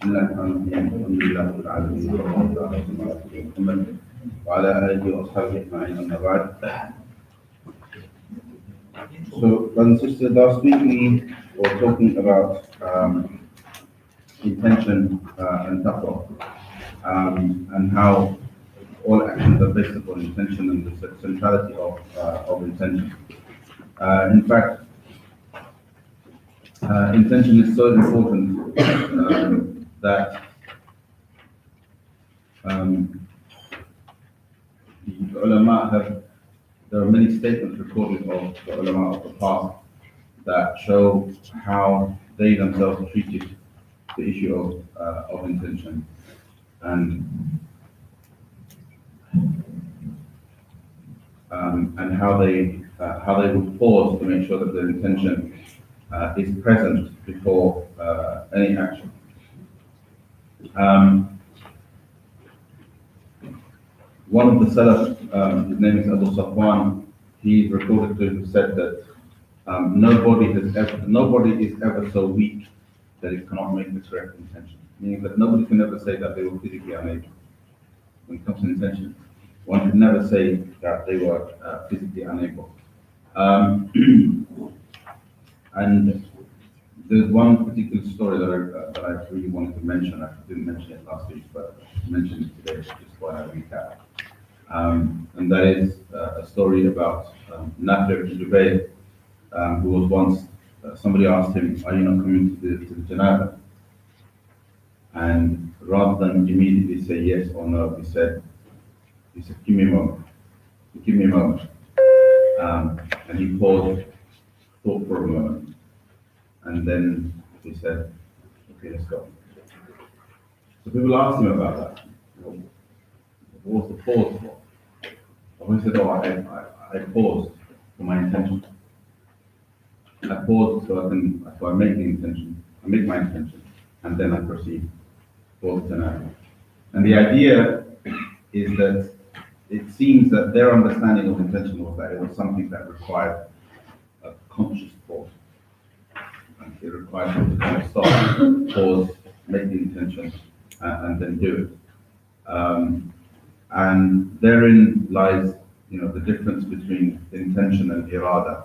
بسم الله الرحمن الرحيم الحمد لله رب العالمين والصلاة والسلام على سيدنا محمد وعلى آله وأصحابه أجمعين أما بعد. So, brothers and sisters, last week we were talking about intention and taqwa, and how all actions are based upon intention and the centrality of intention. In fact, intention is so important that the ulama there are many statements recorded of the ulama of the past that show how they themselves treated the issue of intention, and how they would pause to make sure that their intention is present before any action. One of the Salaf, his name is Abu Safwan, he reported to have said that nobody is ever so weak that it cannot make the correct intention. Meaning that nobody can ever say that they were physically unable. When it comes to intention, one can never say that they were physically unable. And there's one particular story that I really wanted to mention. I didn't mention it last week, but I mentioned it today just for a recap. And that is a story about Nafi ibn Jubayr, who was once, somebody asked him, "Are you not coming to the Janaba?" And rather than immediately say yes or no, he said, "Give me a moment. Give me a moment." And he paused, thought for a moment, and then he said, "Okay, let's go." So people asked him about that. What was the pause for? And he said, "Oh, I paused for my intention. I paused so I make the intention. I make my intention, and then I proceed for the Janaba." And the idea is that it seems that their understanding of intention was that it was something that required a conscious thought. And it required you to kind of stop, pause, make the intention, and then do it. And therein lies, the difference between intention and irada.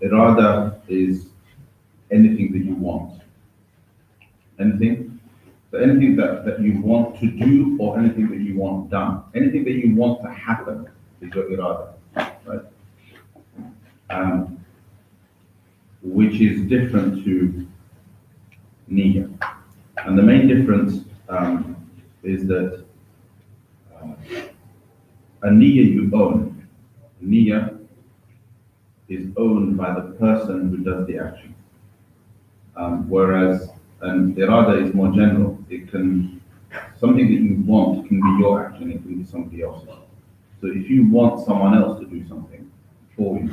Irada is anything that you want. Anything. So anything that you want to do or anything that you want done. Anything that you want to happen is your irada, right? Which is different to niyyah. And the main difference is that a niyyah you own. Niyyah is owned by the person who does the action. Whereas an irada is more general. Something that you want can be your action, it can be somebody else's. So if you want someone else to do something for you,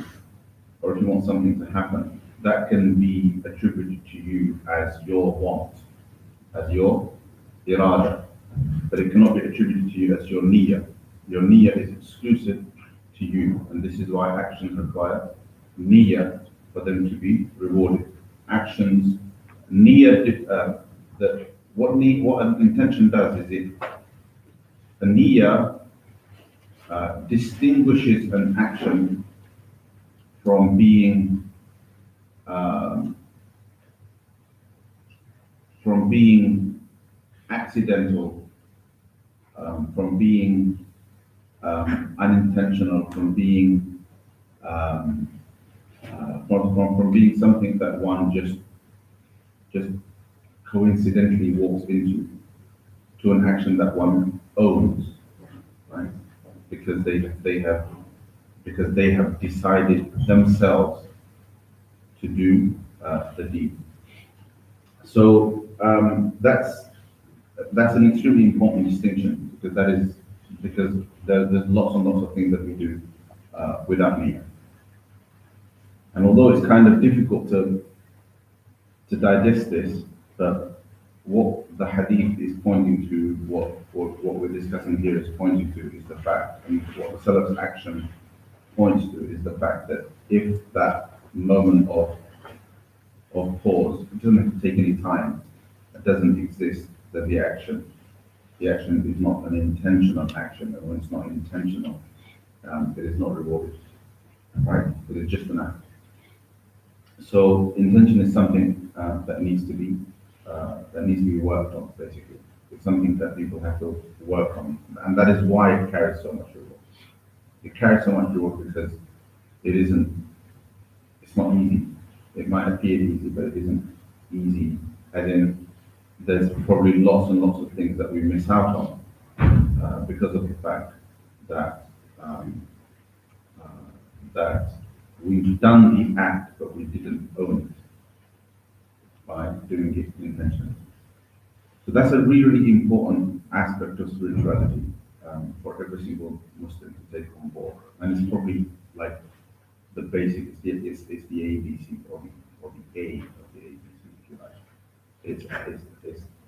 or if you want something to happen, that can be attributed to you as your want, as your irada. But it cannot be attributed to you as your niyyah. Your niyyah is exclusive to you, and this is why actions require niyyah for them to be rewarded. Actions, niyyah, what an intention does is a niyyah distinguishes an action from being accidental, from being unintentional, from being from being something that one just coincidentally walks into, to an action that one owns, right? Because they have decided themselves to do the deed. So that's an extremely important distinction, because there's lots and lots of things that we do without niyyah. And although it's kind of difficult to digest this, but what the hadith is pointing to, what we're discussing here is pointing to, is the fact, and what the Salaf's action points to is the fact that if that moment of pause, it doesn't have to take any time, doesn't exist, then the action is not an intentional action, and when it's not intentional, it is not rewarded, right? It is just an act. So intention is something that needs to be worked on. Basically, it's something that people have to work on, and that is why it carries so much reward. It carries so much reward because it isn't. It's not easy. It might appear easy, but it isn't easy. As in, there's probably lots and lots of things that we miss out on because of the fact that um, uh, that we've done the act, but we didn't own it by doing it intentionally. So that's a really, really important aspect of spirituality for every single Muslim to take on board, and it's probably like the basic. It's the ABC or the A of the ABC, if you like. It's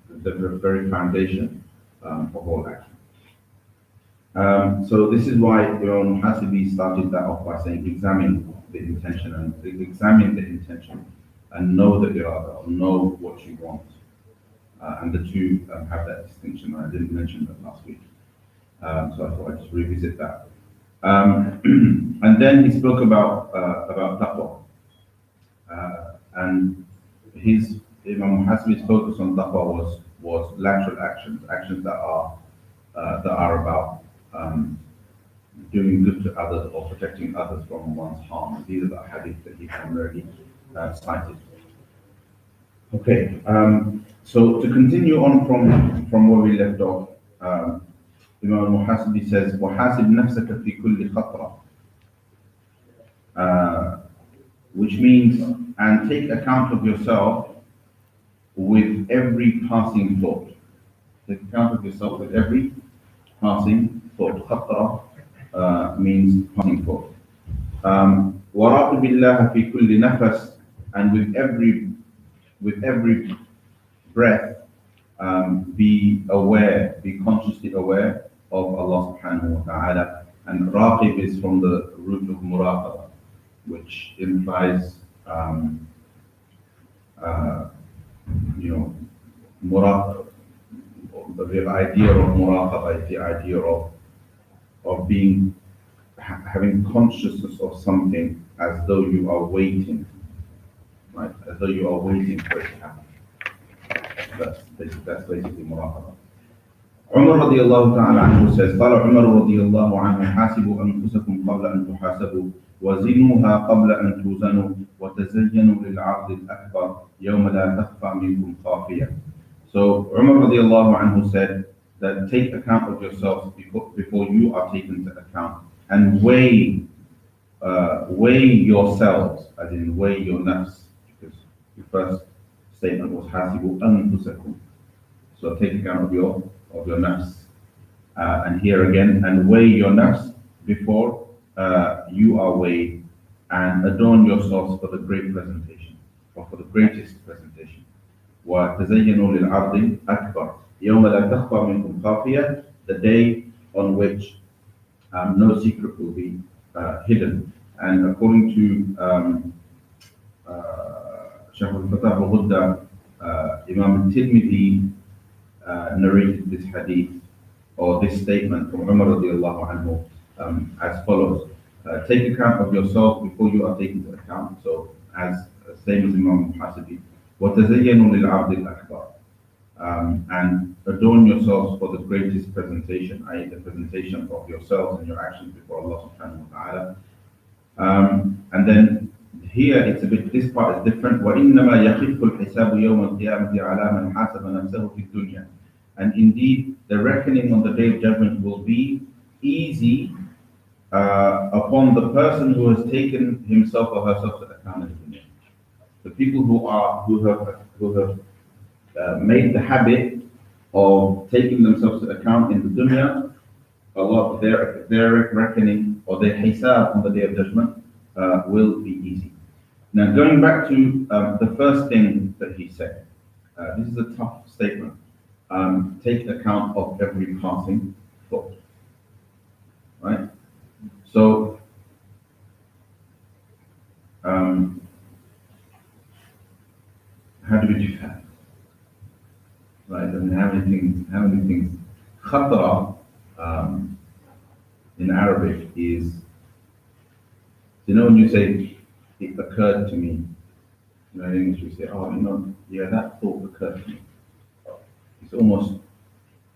the very foundation of all action. So this is why Imam Hasibi started that off by saying, examine the intention, and know the irada, or know what you want. And the two have that distinction. I didn't mention that last week, so I thought I'd just revisit that. And then he spoke about taqwa, and his Imam Hasbi's focus on taqwa was lateral actions, actions that are about doing good to others or protecting others from one's harm. These are the hadith that he primarily cited. Okay, so to continue on from where we left off, Imam al-Muhasibi says, وَحَاسِبْ نَفْسَكَ فِي كُلِّ خَطْرَةٍ, which means, and take account of yourself with every passing thought. Take account of yourself with every passing thought. خطرة means passing thought. وَرَاقِبِ اللَّهَ فِي كُلِّ نَفَسٍ, and with every breath, be aware, be consciously aware of Allah subhanahu wa ta'ala. And raqib is from the root of muraqaba, which implies, you know, the idea of muraqaba is the idea of having consciousness of something as though you are waiting, right? As though you are waiting for it to happen. That's basically muraqabah. Umar radiallahu ta'ala anhu says, قال عمر رضي الله عنه حاسبوا أنفسكم قبل أن تحاسبوا وزنوها قبل أن توزنوا وتزينوا للعرض الأكبر يوم لا تخفى منكم خافية. So Umar radiallahu anhu said that take account of yourselves before you are taken to account, and weigh yourselves, as in weigh your nafs, because the first statement was hasibu anfusakum. So take account of your nafs, and here again, and weigh your nafs before you are weighed, and adorn yourselves for the great presentation, or for the greatest presentation. وَتَزَيَّنُوا لِلْعَرْضِ الْأَكْبَرِ يَوْمَ لَا تَخْفَى مِنْكُمْ خَافِيَةٌ, the day on which no secret will be hidden. And according to Shaykh al-Fatah al-Ghudda, Imam al-Tirmidhi narrated this hadith, or this statement from Umar radiallahu anhu, as follows. Take account of yourself before you are taken to account. So, as same as Imam al-Hasibi, وَتَزَيَّنُوا لِلْعَبْدِ الْأَكْبَرِ, and adorn yourselves for the greatest presentation, i.e. the presentation of yourselves and your actions before Allah subhanahu wa ta'ala. And then here it's a bit, this part is different. وَإِنَّمَا يَخِفُّ الْحِسَابُ يَوْمَ الْقِيَامَةِ عَلَى مَنْ حَاسَبَ نَفْسَهُ فِي الدُّنْيَا. And indeed, the reckoning on the day of judgment will be easy upon the person who has taken himself or herself to account in the dunya. The people who have made the habit of taking themselves to account in the dunya, Allah, their reckoning or their hisab on the day of judgment will be easy. Now, going back to the first thing that he said, this is a tough statement. Take account of every passing thought, right? So, how do we do that? right? I mean, how many things? Khatra, in Arabic is, when you say, it occurred to me, in English we say, oh, yeah, that thought occurred to me. It's almost,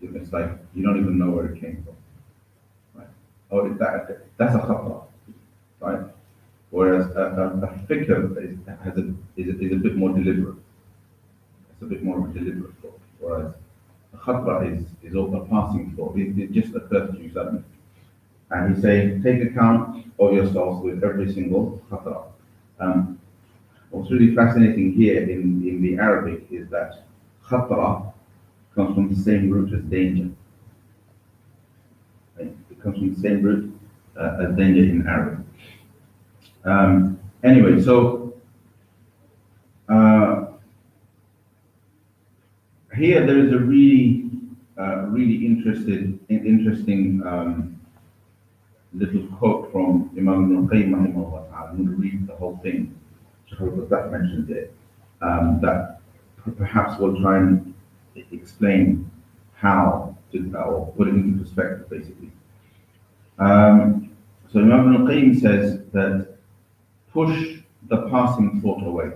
it's like you don't even know where it came from, right? Oh, that's a khatra, right? Whereas a fikr is a bit more deliberate. It's a bit more of a deliberate thought. Whereas a khatra is all a passing thought. It just occurs to you suddenly. And he's saying, take account of yourselves with every single khatra. Um, what's really fascinating here in the Arabic is that khatra comes from the same root as danger. Right? It comes from the same root as danger in Arabic. Anyway, so uh, here there is a really interesting little quote from Imam Ibn Qayyim rahimahullah ta'ala. I'm going to read the whole thing. That mentions it. That perhaps we'll try and explain how to, or put it into perspective, basically. So Imam Ibn Qayyim says that push the passing thought away.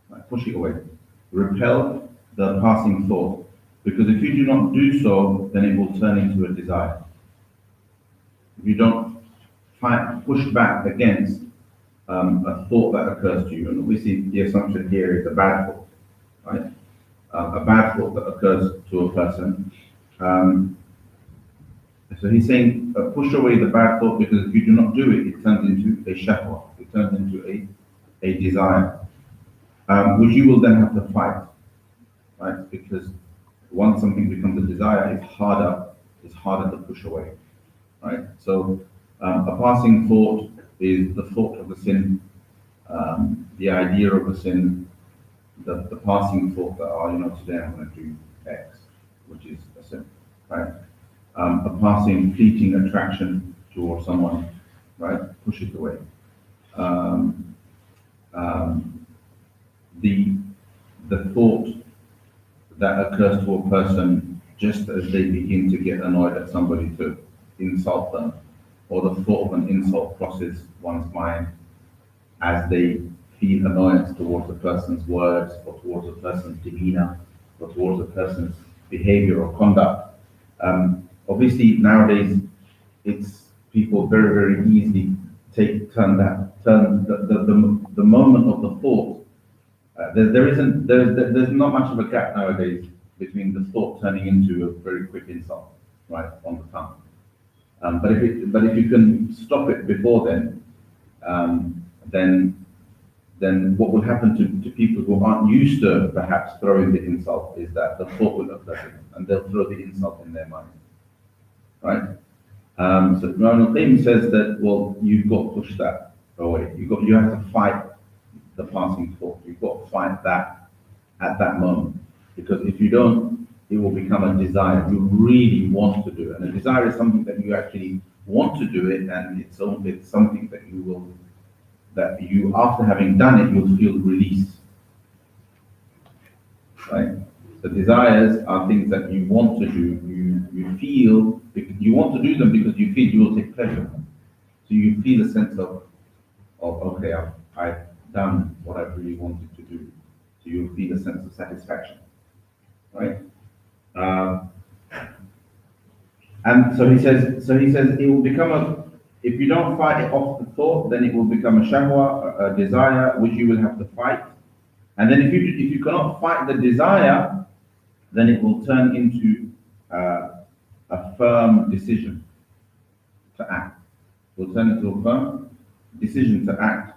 Right? Push it away. Repel the passing thought. Because if you do not do so, then it will turn into a desire. If you don't push back against a thought that occurs to you, and obviously the assumption here is a bad thought, right? A bad thought that occurs to a person. So he's saying push away the bad thought, because if you do not do it, it turns into a shahwa, it turns into a desire, which you will then have to fight, right? Because once something becomes a desire, it's harder to push away, right? So a passing thought is the thought of a sin, the idea of a sin, the passing thought that, oh, today I'm going to do X, which is a sin, right? A passing, fleeting attraction towards someone, right? Push it away. The thought that occurs to a person just as they begin to get annoyed at somebody to insult them, or the thought of an insult crosses one's mind as they feel annoyance towards a person's words, or towards a person's demeanor, or towards a person's behavior or conduct. Obviously, nowadays, it's people very, very easily turn the moment of the thought. There's not much of a gap nowadays between the thought turning into a very quick insult, right, on the tongue. But if you can stop it before then what will happen to people who aren't used to perhaps throwing the insult is that the thought will occur to them, and they'll throw the insult in their mind, right? So Imam al-Qayyim says that, well, you've got to push that away. You have to fight the passing thought. You've got to fight that at that moment, because if you don't, it will become a desire. You really want to do it, and a desire is something that you actually want to do it, and it's something that you after having done it, you'll feel release. Right? The desires are things that you want to do. You feel you want to do them because you feel you will take pleasure. So you feel a sense of okay, I've done what I really wanted to do. So you'll feel a sense of satisfaction, right? And so he says it will become if you don't fight it off the thought, then it will become a shahwa, a desire, which you will have to fight. And then if you cannot fight the desire, then it will turn into a firm decision to act. It will turn into a firm decision to act.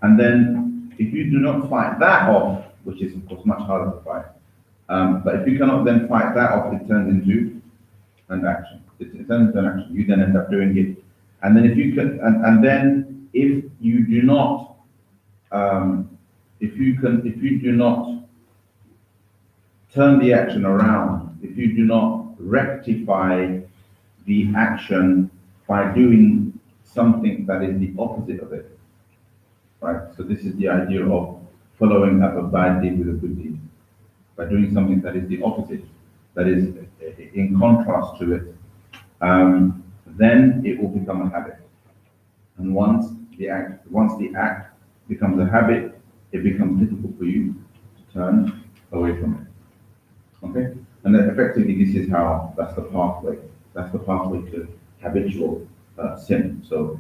And then if you do not fight that off, which is of course much harder to fight, but if you cannot then fight that off, it turns into an action. It turns into an action. You then end up doing it. And then if you can, and then if you do not, if you do not turn the action around, if you do not rectify the action by doing something that is the opposite of it, right? So this is the idea of following up a bad deed with a good deed, by doing something that is the opposite, that is in contrast to it, then it will become a habit. And once the act becomes a habit, it becomes difficult for you to turn away from it. Okay? And then effectively, that's the pathway. That's the pathway to habitual sin. So,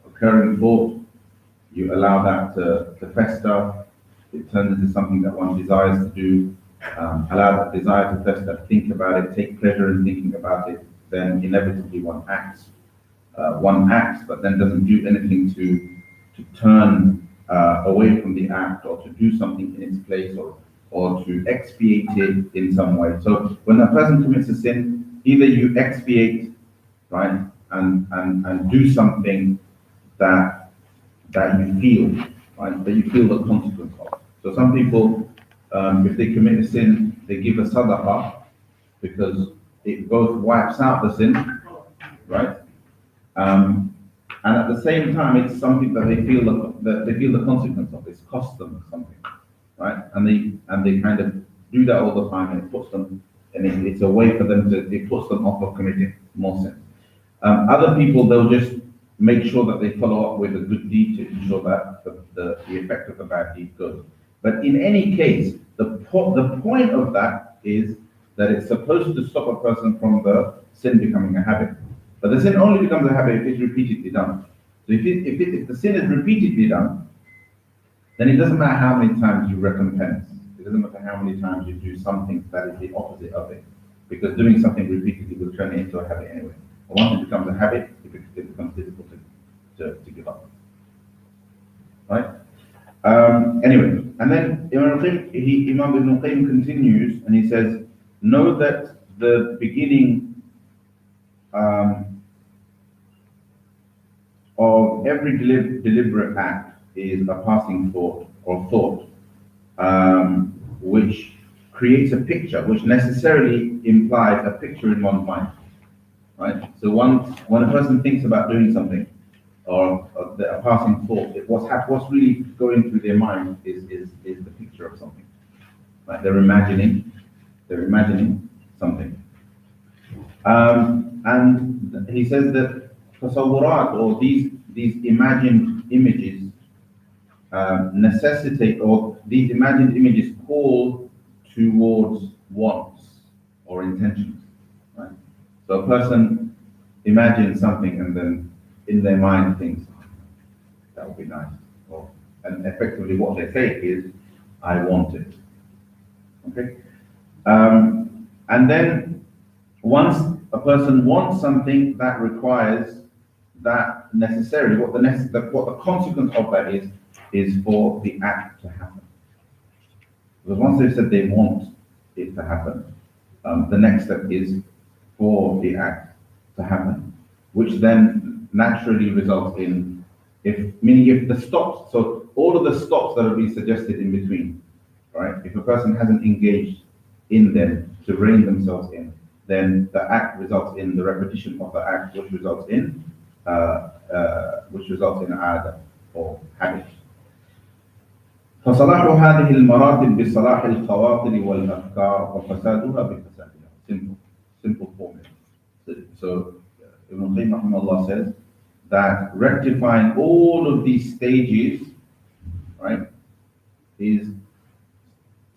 occurring thought, you allow that to fester, it turns into something that one desires to do, allow that desire to fester, think about it, take pleasure in thinking about it, then inevitably one acts. One acts, but then doesn't do anything to turn away from the act or to do something in its place or to expiate it in some way. So when a person commits a sin, either you expiate, right, and do something that you feel, right, that you feel the consequence of. So some people, if they commit a sin, they give a sadaqah because it both wipes out the sin, right? And at the same time, it's something that they feel the consequence of. It's cost them something, right? And they kind of do that all the time, and it puts them, and it's a way for them it puts them off of committing more sin. Other people, they'll just make sure that they follow up with a good deed to ensure that the effect of the bad deed goes. But in any case, the point of that is that it's supposed to stop a person from the sin becoming a habit. But the sin only becomes a habit if it's repeatedly done. So if the sin is repeatedly done, then it doesn't matter how many times you recompense. It doesn't matter how many times you do something that is the opposite of it. Because doing something repeatedly will turn it into a habit anyway. And once it becomes a habit, it becomes difficult to give up. Right? Anyway, and then Imam Ibn Qayyim continues and he says, know that the beginning of every deliberate act is a passing thought or thought, which creates a picture, which necessarily implies a picture in one's mind, right? So when a person thinks about doing something, or a passing thought, what's really going through their mind is the picture of something, right? They're imagining something. And he says that tasawwurat, or these imagined images, necessitate, or these imagined images call towards wants or intentions, right? So a person imagines something and then in their mind thinks, that would be nice. And effectively what they say is, I want it. Okay? And then once a person wants something, that requires that necessarily, what the consequence of that is for the act to happen. Because once they've said they want it to happen, the next step is for the act to happen, which then naturally results in, if the stops, so all of the stops that have been suggested in between, right? If a person hasn't engaged in them to rein themselves in, then the act results in the repetition of the act, which results in عادة or habit. فصلاح هذه المراتب بصلاح الخواطر والأفكار وفسادها بفسادها. Simple formula. So Ibn Qayyim rahimahullah says that rectifying all of these stages, right, is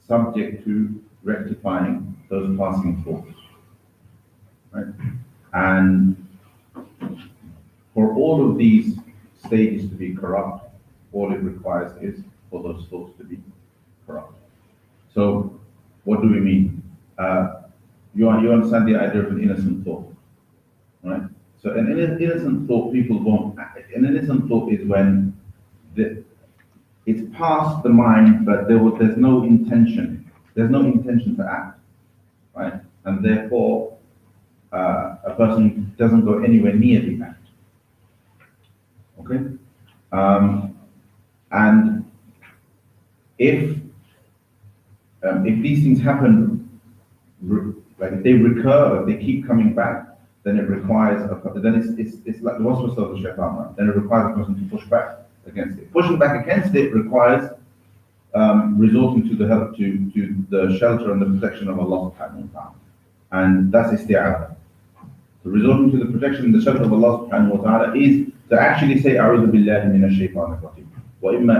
subject to rectifying those passing thoughts, right? And for all of these stages to be corrupt, all it requires is for those thoughts to be corrupt. So, what do we mean? You understand the idea of an innocent thought, right? So, an innocent thought, people won't. An innocent thought is when it's past the mind, but there's no intention. There's no intention to act, right? And therefore, a person doesn't go anywhere near the act. Okay, and if these things happen, like if they recur, if they keep coming back, then it requires it's like the waswas of the shaitan. Right? Then it requires a person to push back against it. Pushing back against it requires resorting to the help to the shelter and the protection of Allah subhanahu wa ta'ala. And that's isti'adah. So resorting to the protection and the shelter of Allah subhanahu wa ta'ala is to actually say A'udhu billahi minash shaitanir rajim.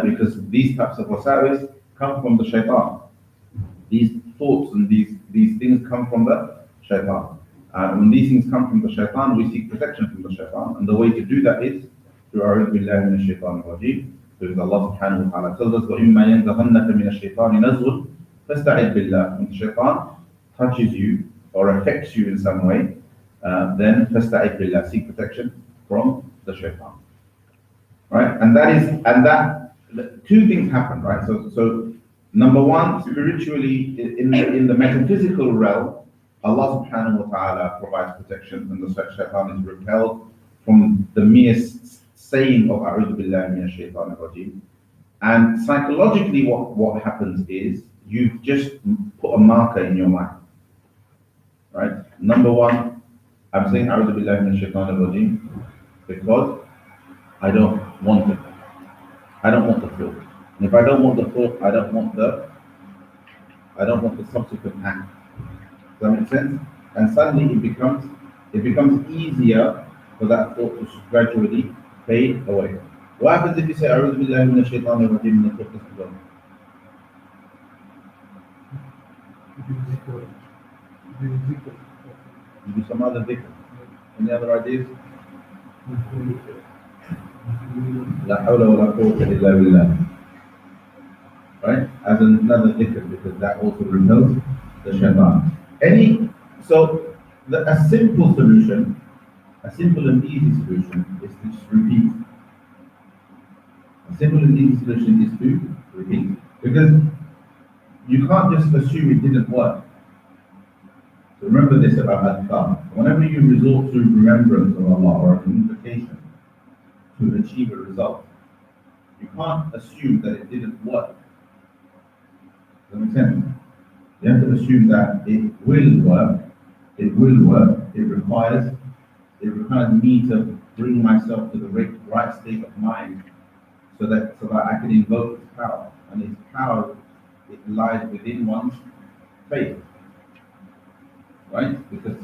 Because these types of wasawis come from the shaitan. These thoughts and these things come from the shaitan. When these things come from the shaitan, we seek protection from the shaitan. And the way to do that is through A'udhu billahi minash shaitanir rajim. Because Allah subhanahu wa ta'ala tells us, وَإِمَّا يَنْزَغَنَّكَ مِنَ الشَّيْطَانِ نَزْغٌ فَاسْتَعِذْ بِاللَّهِ. When the shaitan touches you or affects you in some way, then فَاسْتَعِذْ بِاللَّهِ. Seek protection from the shaitan. Right? And that two things happen, right? So number one, spiritually, in the metaphysical realm, Allah subhanahu wa ta'ala provides protection, and the shaitan is repelled from the mere saying of A'udhu billahi minash shaitanir rajim. And psychologically, what happens is you've just put a marker in your mind. Right? Number one, I'm saying A'udhu billahi minash shaitanir rajim because I don't want it. I don't want the thought. And if I don't want the thought, I don't want the subsequent act. Does that make sense? And suddenly it becomes easier for that thought to gradually fade away. What happens if you say A'udhu billahi minash shaitanir rajim and the thought doesn't go? You do some other dhikr. Any other ideas? La hawla wa la quwwata illa billah. Right? As another dhikr, because that also repels the shaitan. A simple solution, a simple and easy solution is to just repeat. A simple and easy solution is to repeat. Because you can't just assume it didn't work. So remember this about halaqah. Whenever you resort to remembrance of Allah or an invocation to achieve a result, you can't assume that it didn't work. Does that make sense? You have to assume that it will work. It will work. It requires me to bring myself to the right state of mind so that I can invoke its power. And its power, it lies within one's faith. Right? Because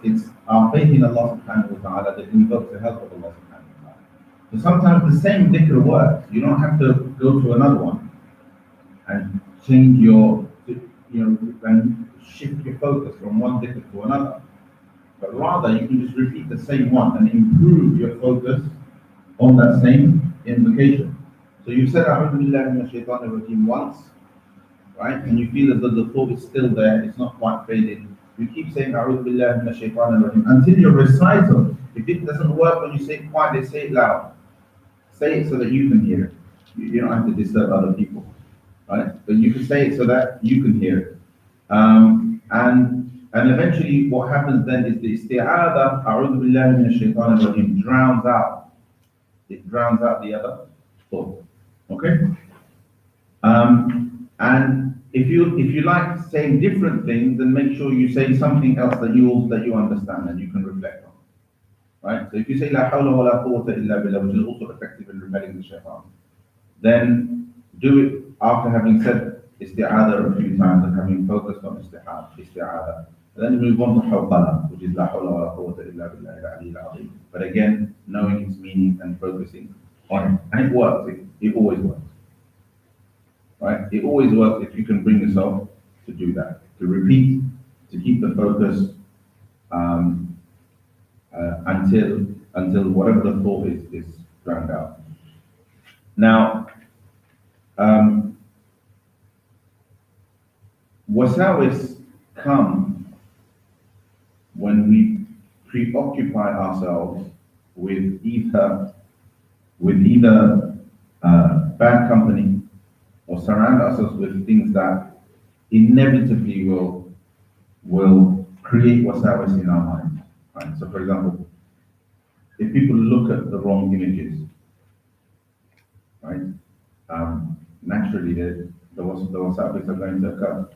it's our faith in Allah subhanahu wa ta'ala that invokes the help of Allah subhanahu wa ta'ala. So sometimes the same dhikr works. You don't have to go to another one and change and shift your focus from one dhikr to another. But rather you can just repeat the same one and improve your focus on that same invocation. So you've said A'udhu billahi minash shaitanir rajim once, right? And you feel as though the thought is still there, it's not quite faded. You keep saying A'udhu billahi minash shaitanir rajim until your recital. If it doesn't work when you say it quietly, say it loud. Say it so that you can hear it. You don't have to disturb other people, right? But you can say it so that you can hear it. And eventually what happens then is the isti'adah, A'udhu billahi minash shaitanir rajim, drowns out. It drowns out the other thought. Okay? And if you like saying different things, then make sure you say something else that you understand and you can reflect on. Right? So if you say La hawla wa la quwwata illa billah, which is also effective in repelling the shaitan, then do it after having said isti'adah a few times and having focused on isti'adah. And then move on to halaqah, which is La hawla wa la quwwata illa billahi al-aliyyil azim. But again, knowing its meaning and focusing on it. And it works. It always works. Right? It always works if you can bring yourself to do that, to repeat, to keep the focus until whatever the thought is drowned out. Now, wasawis come when we preoccupy ourselves with either bad company or surround ourselves with things that inevitably will create wasawis in our mind. Right? So, for example, if people look at the wrong images, right, naturally the wasawis are going to occur.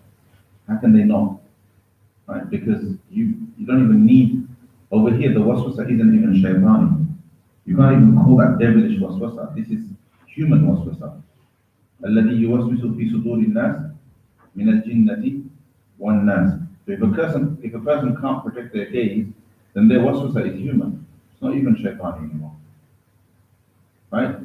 How can they not? Right? Because you don't even need, over here the waswasa isn't even shaitani. You can't even call that devilish waswasa. This is human waswasa. الذي يوسوس في صدور الناس من الجنة والناس. So if a person can't protect their gaze, then their waswasa is human. It's not even shaitan anymore. Right?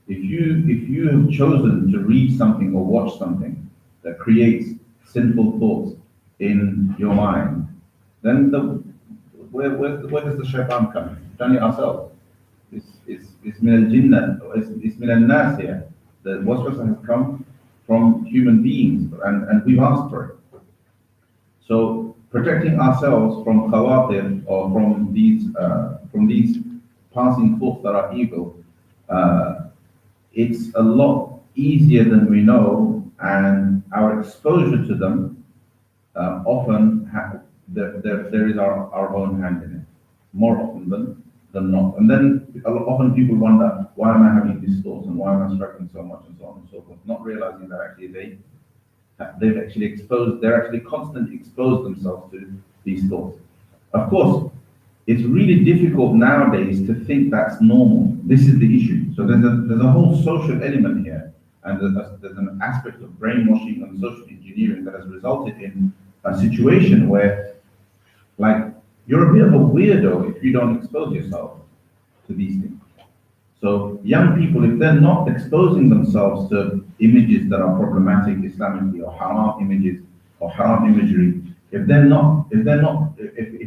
If you have chosen to read something or watch something that creates sinful thoughts in your mind, then where does the shaitan come in? We've done it ourselves. It's min al jinnah, it's min al nas here. The waswasa has come from human beings, and we've asked for it. So protecting ourselves from khawatir, or from these passing thoughts that are evil, uh, it's a lot easier than we know, and our exposure to them often there is our own hand in it, more often than not. And then often people wonder, why am I having these thoughts and why am I struggling so much and so on and so forth, not realizing that actually they're actually constantly exposed themselves to these thoughts. Of course, it's really difficult nowadays to think that's normal. This is the issue. So there's a whole social element here, and there's an aspect of brainwashing and social engineering that has resulted in a situation where, like, you're a bit of a weirdo if you don't expose yourself to these things. So young people, if they're not exposing themselves to images that are problematic Islamically, or haram images or haram imagery, if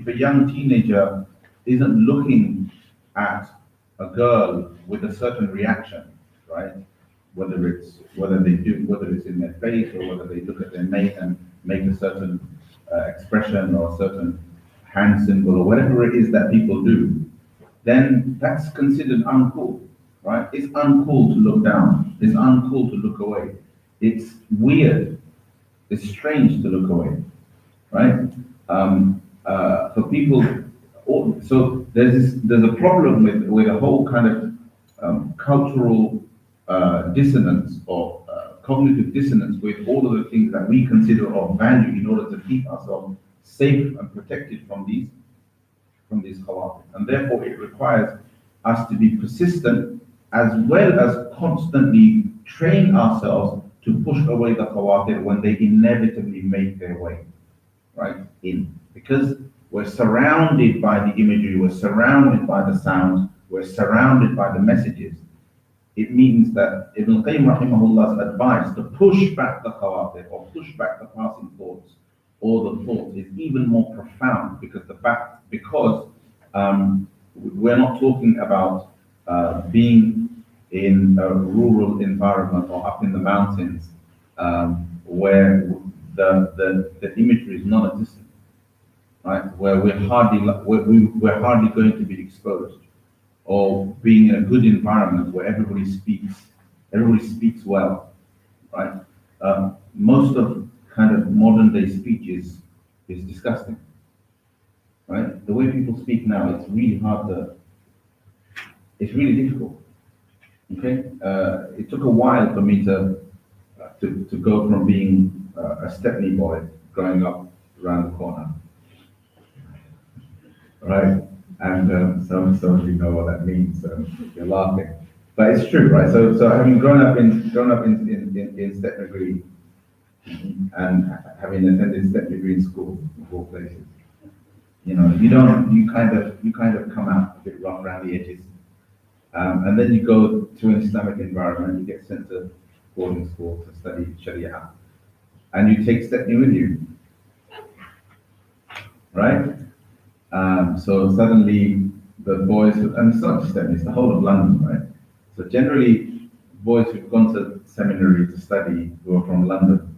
a young teenager isn't looking at a girl with a certain reaction, right? Whether it's in their face, or whether they look at their mate and make a certain expression or a certain hand symbol or whatever it is that people do, then that's considered uncool, right? It's uncool to look down. It's uncool to look away. It's weird. It's strange to look away, right? For people, so there's a problem with a whole kind of cultural dissonance, or cognitive dissonance, with all of the things that we consider of value in order to keep ourselves safe and protected from these khawatir. And therefore it requires us to be persistent, as well as constantly train ourselves to push away the khawatir when they inevitably make their way right in. Because we're surrounded by the imagery, we're surrounded by the sounds, we're surrounded by the messages. It means that Ibn Qayyim rahimahullah's advice to push back the khawatir, or push back the passing thoughts, or the thoughts, is even more profound, because we're not talking about being in a rural environment or up in the mountains, where the imagery is non-existent, right? Where we're hardly going to be exposed, or being in a good environment where everybody speaks well, right? Most of kind of modern day speech is disgusting, right? The way people speak now, it's really difficult. Okay, it took a while for me to go from being a Stepney boy growing up around the corner, right? And some of you know what that means. So you're laughing, but it's true, right? So having grown up in Stepney Green, and having attended Stepney Green School of all places, you kind of come out a bit rough around the edges. And then you go to an Islamic environment, you get sent to boarding school to study Sharia, and you take Stepney with you, right? So suddenly the boys, and it's not just Stepney, it's the whole of London, right? So generally, boys who've gone to seminary to study, who are from London,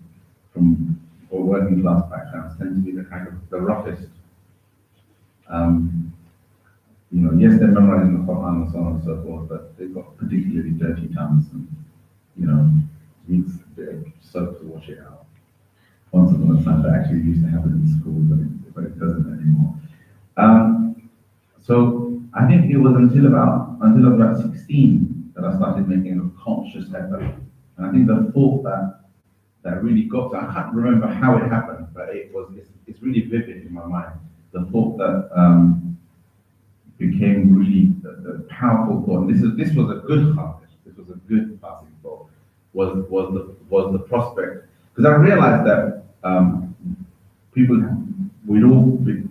or working class backgrounds, tend to be the roughest. Yes, they're memorizing the Quran and so on and so forth, but they've got particularly dirty tongues, and needs a bit of soap to wash it out. Once upon a time, that actually used to happen in school, but it doesn't anymore. So I think it was until I was about 16 that I started making a conscious effort, and I think the thought that really got to, I can't remember how it happened, but it's really vivid in my mind. The thought that became really the powerful thought. And this was a good khatir. This was a good passing thought. was the prospect, because I realized that people we'd all it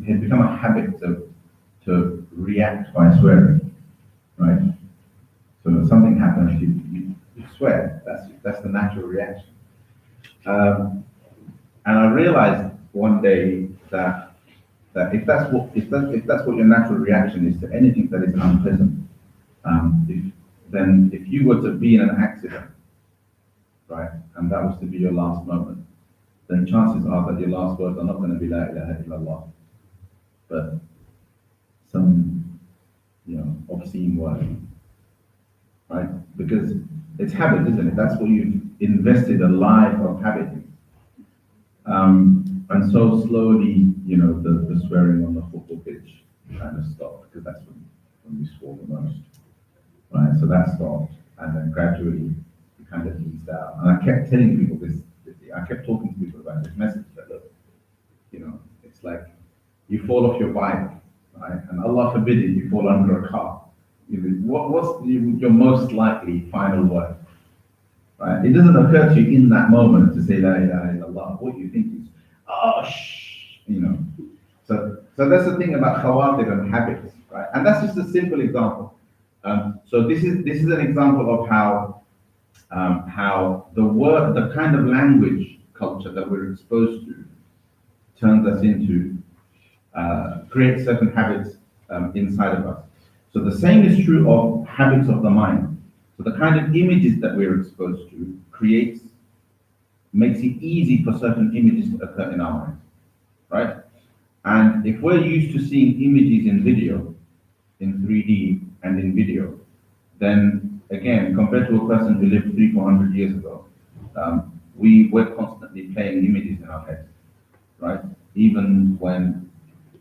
had become a habit to react by swearing, right? So if something happens, you swear. That's the natural reaction. And I realized one day that if that's what your natural reaction is to anything that is unpleasant, if you were to be in an accident, right, and that was to be your last moment, then chances are that your last words are not going to be La ilaha illallah, but some, obscene word, right? Because it's habit, isn't it? That's what you've invested a life of habit in. And so slowly, the swearing on the football pitch kind of stopped, because that's when we swore the most, right? So that stopped, and then gradually it kind of eased out. And I kept telling people this. I kept talking to people about this message that, look, it's like you fall off your bike, right? And Allah forbid it, you fall under a car. What's your most likely final word? Right? It doesn't occur to you in that moment to say La ilaha illallah. What you think is, oh, shh, So that's the thing about khawatir and habits, right? And that's just a simple example. So this is an example of how the kind of language culture that we're exposed to turns us into creates certain habits inside of us. So the same is true of habits of the mind. So the kind of images that we're exposed to makes it easy for certain images to occur in our minds, right? And if we're used to seeing images in video, in 3D and in video, then again, compared to a person who lived 300-400 years ago, we were constantly playing images in our heads, right? Even when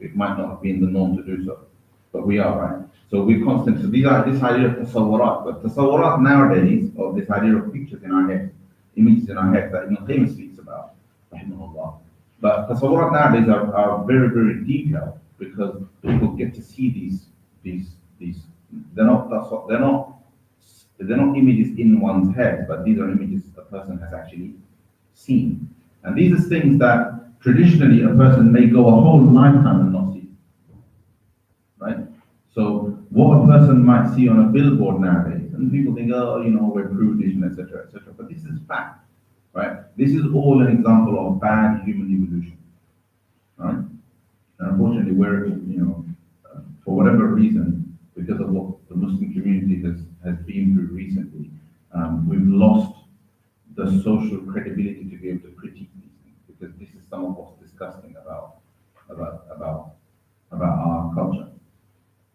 it might not have been the norm to do so, but we are, right? So we're constant. So this idea of tasawwarat, but tasawwarat nowadays, or this idea of pictures in our head, images in our head that Ibn Qayyim speaks about, rahimahullah. But tasawwarat nowadays are very, very detailed, because people get to see these. They're not images in one's head, but these are images a person has actually seen. And these are things that traditionally a person may go a whole lifetime and not see, right? So what a person might see on a billboard nowadays, and people think, oh, we're prudish and etc., etc. But this is fact, right? This is all an example of bad human evolution, right? And unfortunately, for whatever reason, because of what the Muslim community has been through recently, we've lost the social credibility to be able to critique these things, because this is some of what's disgusting about our culture.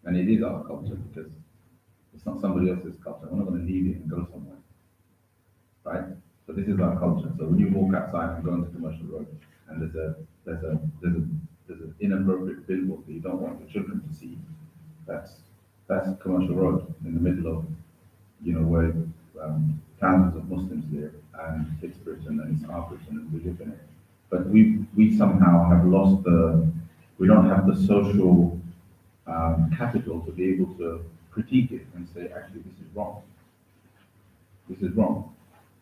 And it is our culture, because it's not somebody else's culture. We're not going to leave it and go somewhere, right? So this is our culture. So when you walk outside and go on the commercial road, and there's an inappropriate billboard that you don't want your children to see, that's commercial road in the middle of where thousands of Muslims live, and it's Britain and it's our Britain and we live in it. But we somehow have lost we don't have the social capital to be able to critique it and say, actually, this is wrong. This is wrong.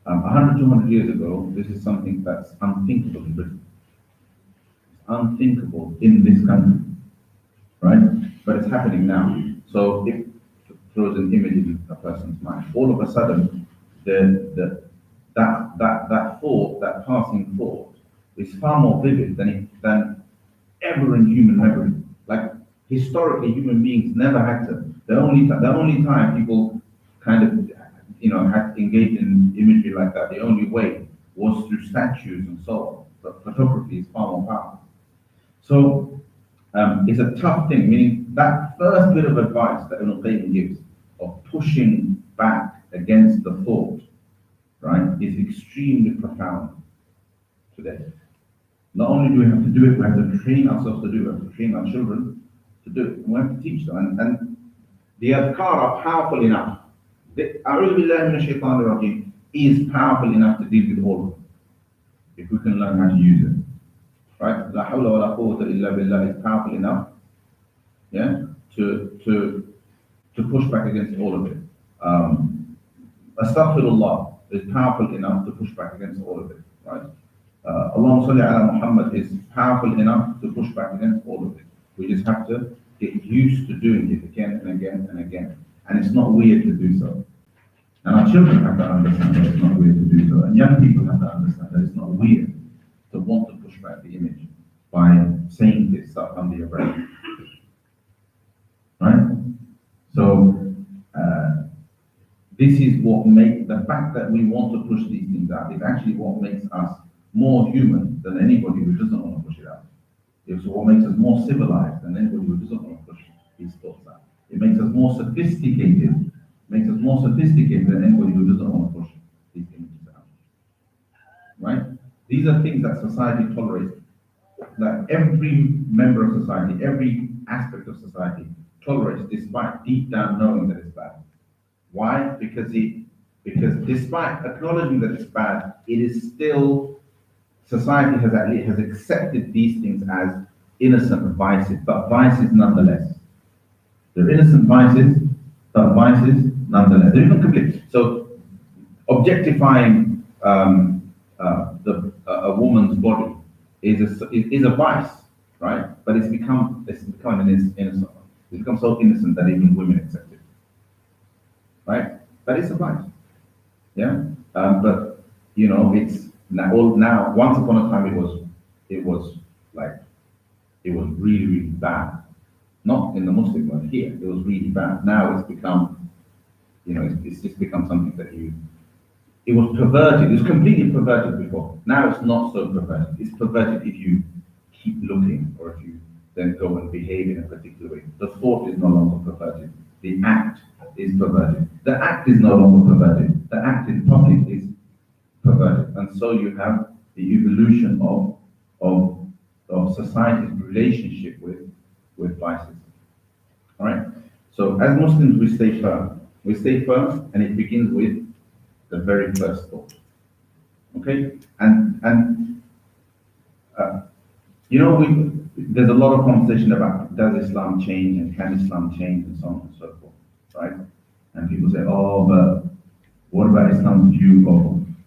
100, 200 years ago, this is something that's unthinkable in Britain. It's unthinkable in this country, right? But it's happening now. So if it throws an image in a person's mind, all of a sudden, that thought, that passing thought, is far more vivid than ever in human memory. Like historically, human beings never had to. The only time people kind of had engaged in imagery like that, the only way was through statues and so on. But photography is far more powerful. So it's a tough thing. Meaning that first bit of advice that Ibn Qayyim gives of pushing back against the thought, right, is extremely profound today. Not only do we have to do it, we have to train ourselves to do it, we have to train our children to do it, we have to teach them. And the adhkar are powerful enough. The A'udhu billahi minash shaitanir rajeem is powerful enough to deal with all of them, if we can learn how to use it. Right? La hawla wa la quwwata illa billah is powerful enough, yeah, to push back against all of it. Astaghfirullah is powerful enough to push back against all of it, right? Allahumma salli ala Muhammad is powerful enough to push back against all of it. We just have to get used to doing it again and again and again. And it's not weird to do so. And our children have to understand that it's not weird to do so. And young people have to understand that it's not weird to want to push back the image by saying this stuff under your breath. Right? So, this is what makes the fact that we want to push these things out is actually what makes us more human than anybody who doesn't want to push it out. It's what makes us more civilized than anybody who doesn't want to push these thoughts out. It makes us more sophisticated. Makes us more sophisticated than anybody who doesn't want to push these images out. Right? These are things that society tolerates. That every member of society, every aspect of society tolerates, despite deep down knowing that it's bad. Why? Because despite acknowledging that it's bad, it is still, society has accepted these things as innocent vices, but vices nonetheless. They're innocent vices, but vices nonetheless. They're even complete. So objectifying a woman's body is a vice, right? But it's become an innocent. It's become so innocent that even women accept it. Right? But it's a vice. Yeah? But it's now once upon a time it was really, really bad. Not in the Muslim world here, it was really bad. Now it's become, it's just become something that it was perverted. It was completely perverted before. Now it's not so perverted. It's perverted if you keep looking or if you then go and behave in a particular way. The thought is no longer perverted. The act is perverted. The act is no longer perverted. The act in public is perverted. And so you have the evolution of society's relationship with vices. All right? So as Muslims, we stay firm. We stay firm, and it begins with the very first thought. Okay? There's a lot of conversation about does Islam change and can Islam change and so on and so forth, right? And people say, oh, but what about Islam's view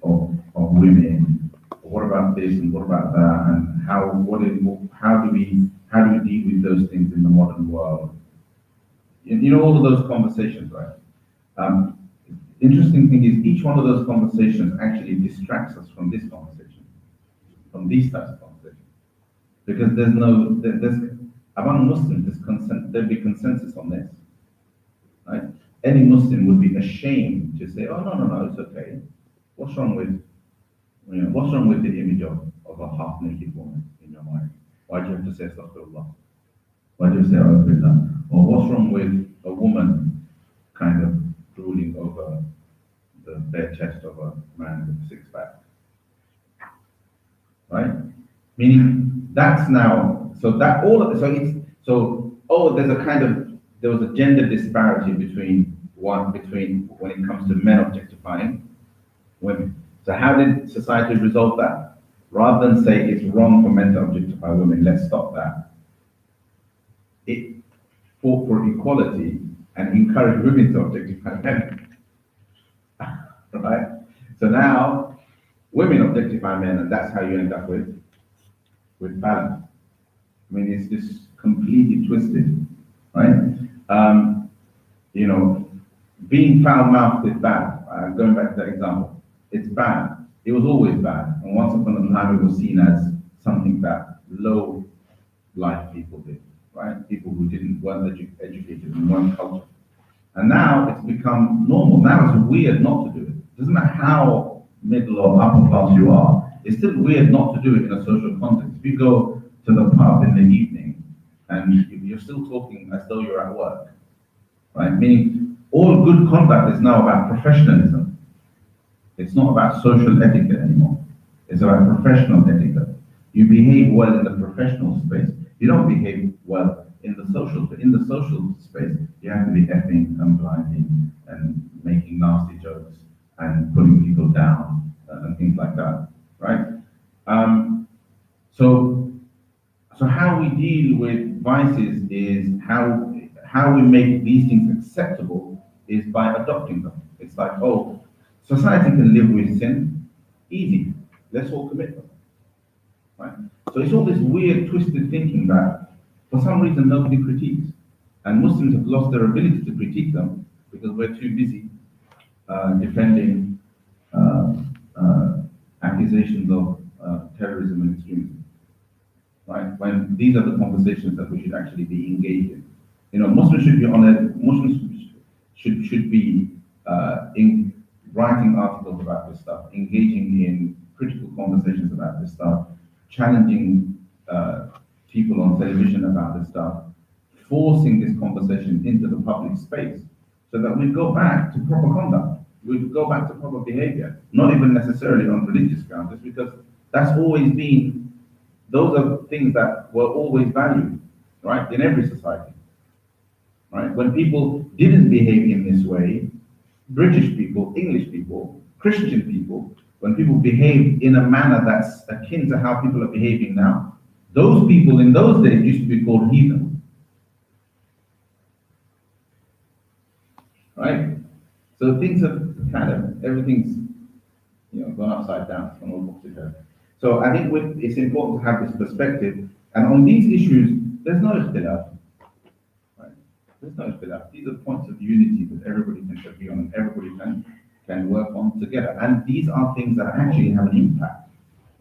of women? What about this and what about that? And how do we deal with those things in the modern world? All of those conversations, right? Interesting thing is each one of those conversations actually distracts us from this conversation, from these types of conversations. Because there's among Muslims, there'd be consensus on this, right? Any Muslim would be ashamed to say, "Oh no, it's okay. What's wrong with the image of a half-naked woman in your mind? Why do you have to say astaghfirullah? Why do you say astaghfirullah? Or what's wrong with a woman kind of drooling over the bare chest of a man with a six-pack?" Right? Meaning that's now there was a gender disparity between when it comes to men objectifying women. So how did society resolve that? Rather than say it's wrong for men to objectify women, let's stop that. It fought for equality and encouraged women to objectify men. Right? So now women objectify men, and that's how you end up with balance. I mean, it's just completely twisted, right? Being foul-mouthed is bad. Going back to that example, it's bad. It was always bad, and once upon a time it was seen as something that low-life people did, right? People who weren't educated and weren't cultured. And now it's become normal. Now it's weird not to do it. It doesn't matter how middle or upper class you are. It's still weird not to do it in a social context. If you go to the pub in the evening and you're still talking as though you're at work, right? Meaning all good conduct is now about professionalism. It's not about social etiquette anymore. It's about professional etiquette. You behave well in the professional space. You don't behave well in the social. But in the social space, you have to be effing and blinding and making nasty jokes and putting people down and things like that, right? So how we deal with vices is how we make these things acceptable is by adopting them. It's like, oh, Society can live with sin, easy. Let's all commit them, right? So it's all this weird, twisted thinking that for some reason nobody critiques. And Muslims have lost their ability to critique them because we're too busy defending uh, uh, accusations of terrorism and extremism, right? When these are the conversations that we should actually be engaged in. You know, Muslims should be on it. Muslims should be in writing articles about this stuff, engaging in critical conversations about this stuff, challenging people on television about this stuff, forcing this conversation into the public space, so that we go back to proper conduct. We go back to proper behavior, not even necessarily on religious grounds, just because that's always been, those are things that were always valued, right, in every society, right? When people didn't behave in this way, British people, English people, Christian people, when people behaved in a manner that's akin to how people are behaving now, those people in those days used to be called heathen, right? So things have kind of, everything's, gone upside down, it's gone all topsy-turvy. So I think it's important to have this perspective, and on these issues, there's no ikhtilaf, right? There's no ikhtilaf. These are points of unity that everybody can agree on, and everybody can work on together. And these are things that actually have an impact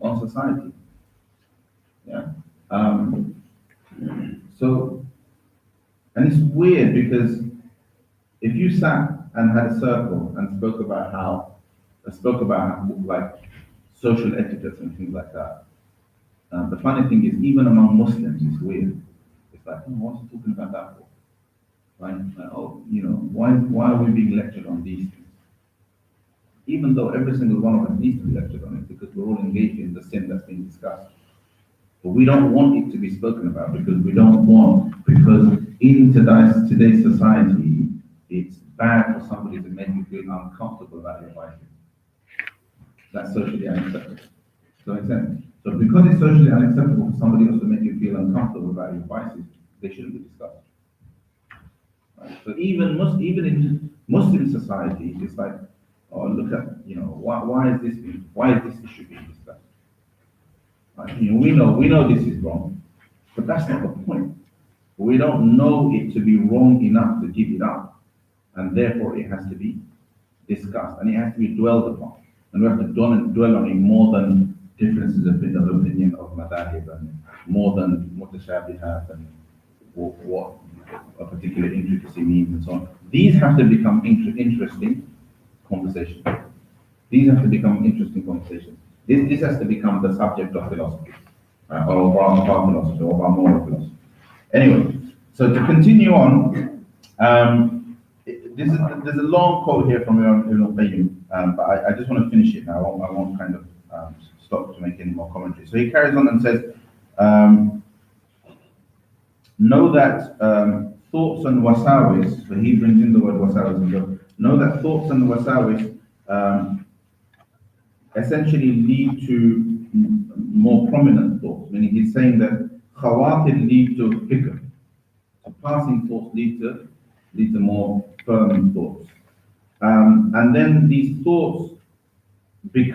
on society. Yeah. So, and it's weird because if you sat and had a circle and spoke about like social etiquette and things like that, the funny thing is, even among Muslims, it's weird. It's like, oh, what's he talking about that for? Right? Oh, why are we being lectured on these things? Even though every single one of us needs to be lectured on it because we're all engaged in the sin that's being discussed. But we don't want it to be spoken about because in today's society, it's bad for somebody to make you feel uncomfortable about your wife. That's socially unacceptable. Does that make sense? So because it's socially unacceptable for somebody else to make you feel uncomfortable about your vices, they shouldn't be discussed. Right? So even in Muslim society, it's like, oh, look at, why is this issue being discussed? Right? We know this is wrong, but that's not the point. We don't know it to be wrong enough to give it up, and therefore it has to be discussed and it has to be dwelled upon, and we have to dwell on it more than differences of opinion of madhahib, and more than mutashabihat and what a particular intricacy means and so on. These have to become interesting conversations. These have to become interesting conversations. This has to become the subject of philosophy, or of our philosophy, or of our moral philosophy. Anyway, so to continue on, there's a long quote here from Ibn Qayyim, but I just want to finish it now. I won't kind of stop to make any more commentary. So he carries on and says, know that thoughts and wasawis, so he brings in the word wasawis, and goes, know that thoughts and wasawis essentially lead to more prominent thoughts, meaning he's saying that khawatir lead to fikr, so passing thoughts lead to more firm thoughts. And then these thoughts lead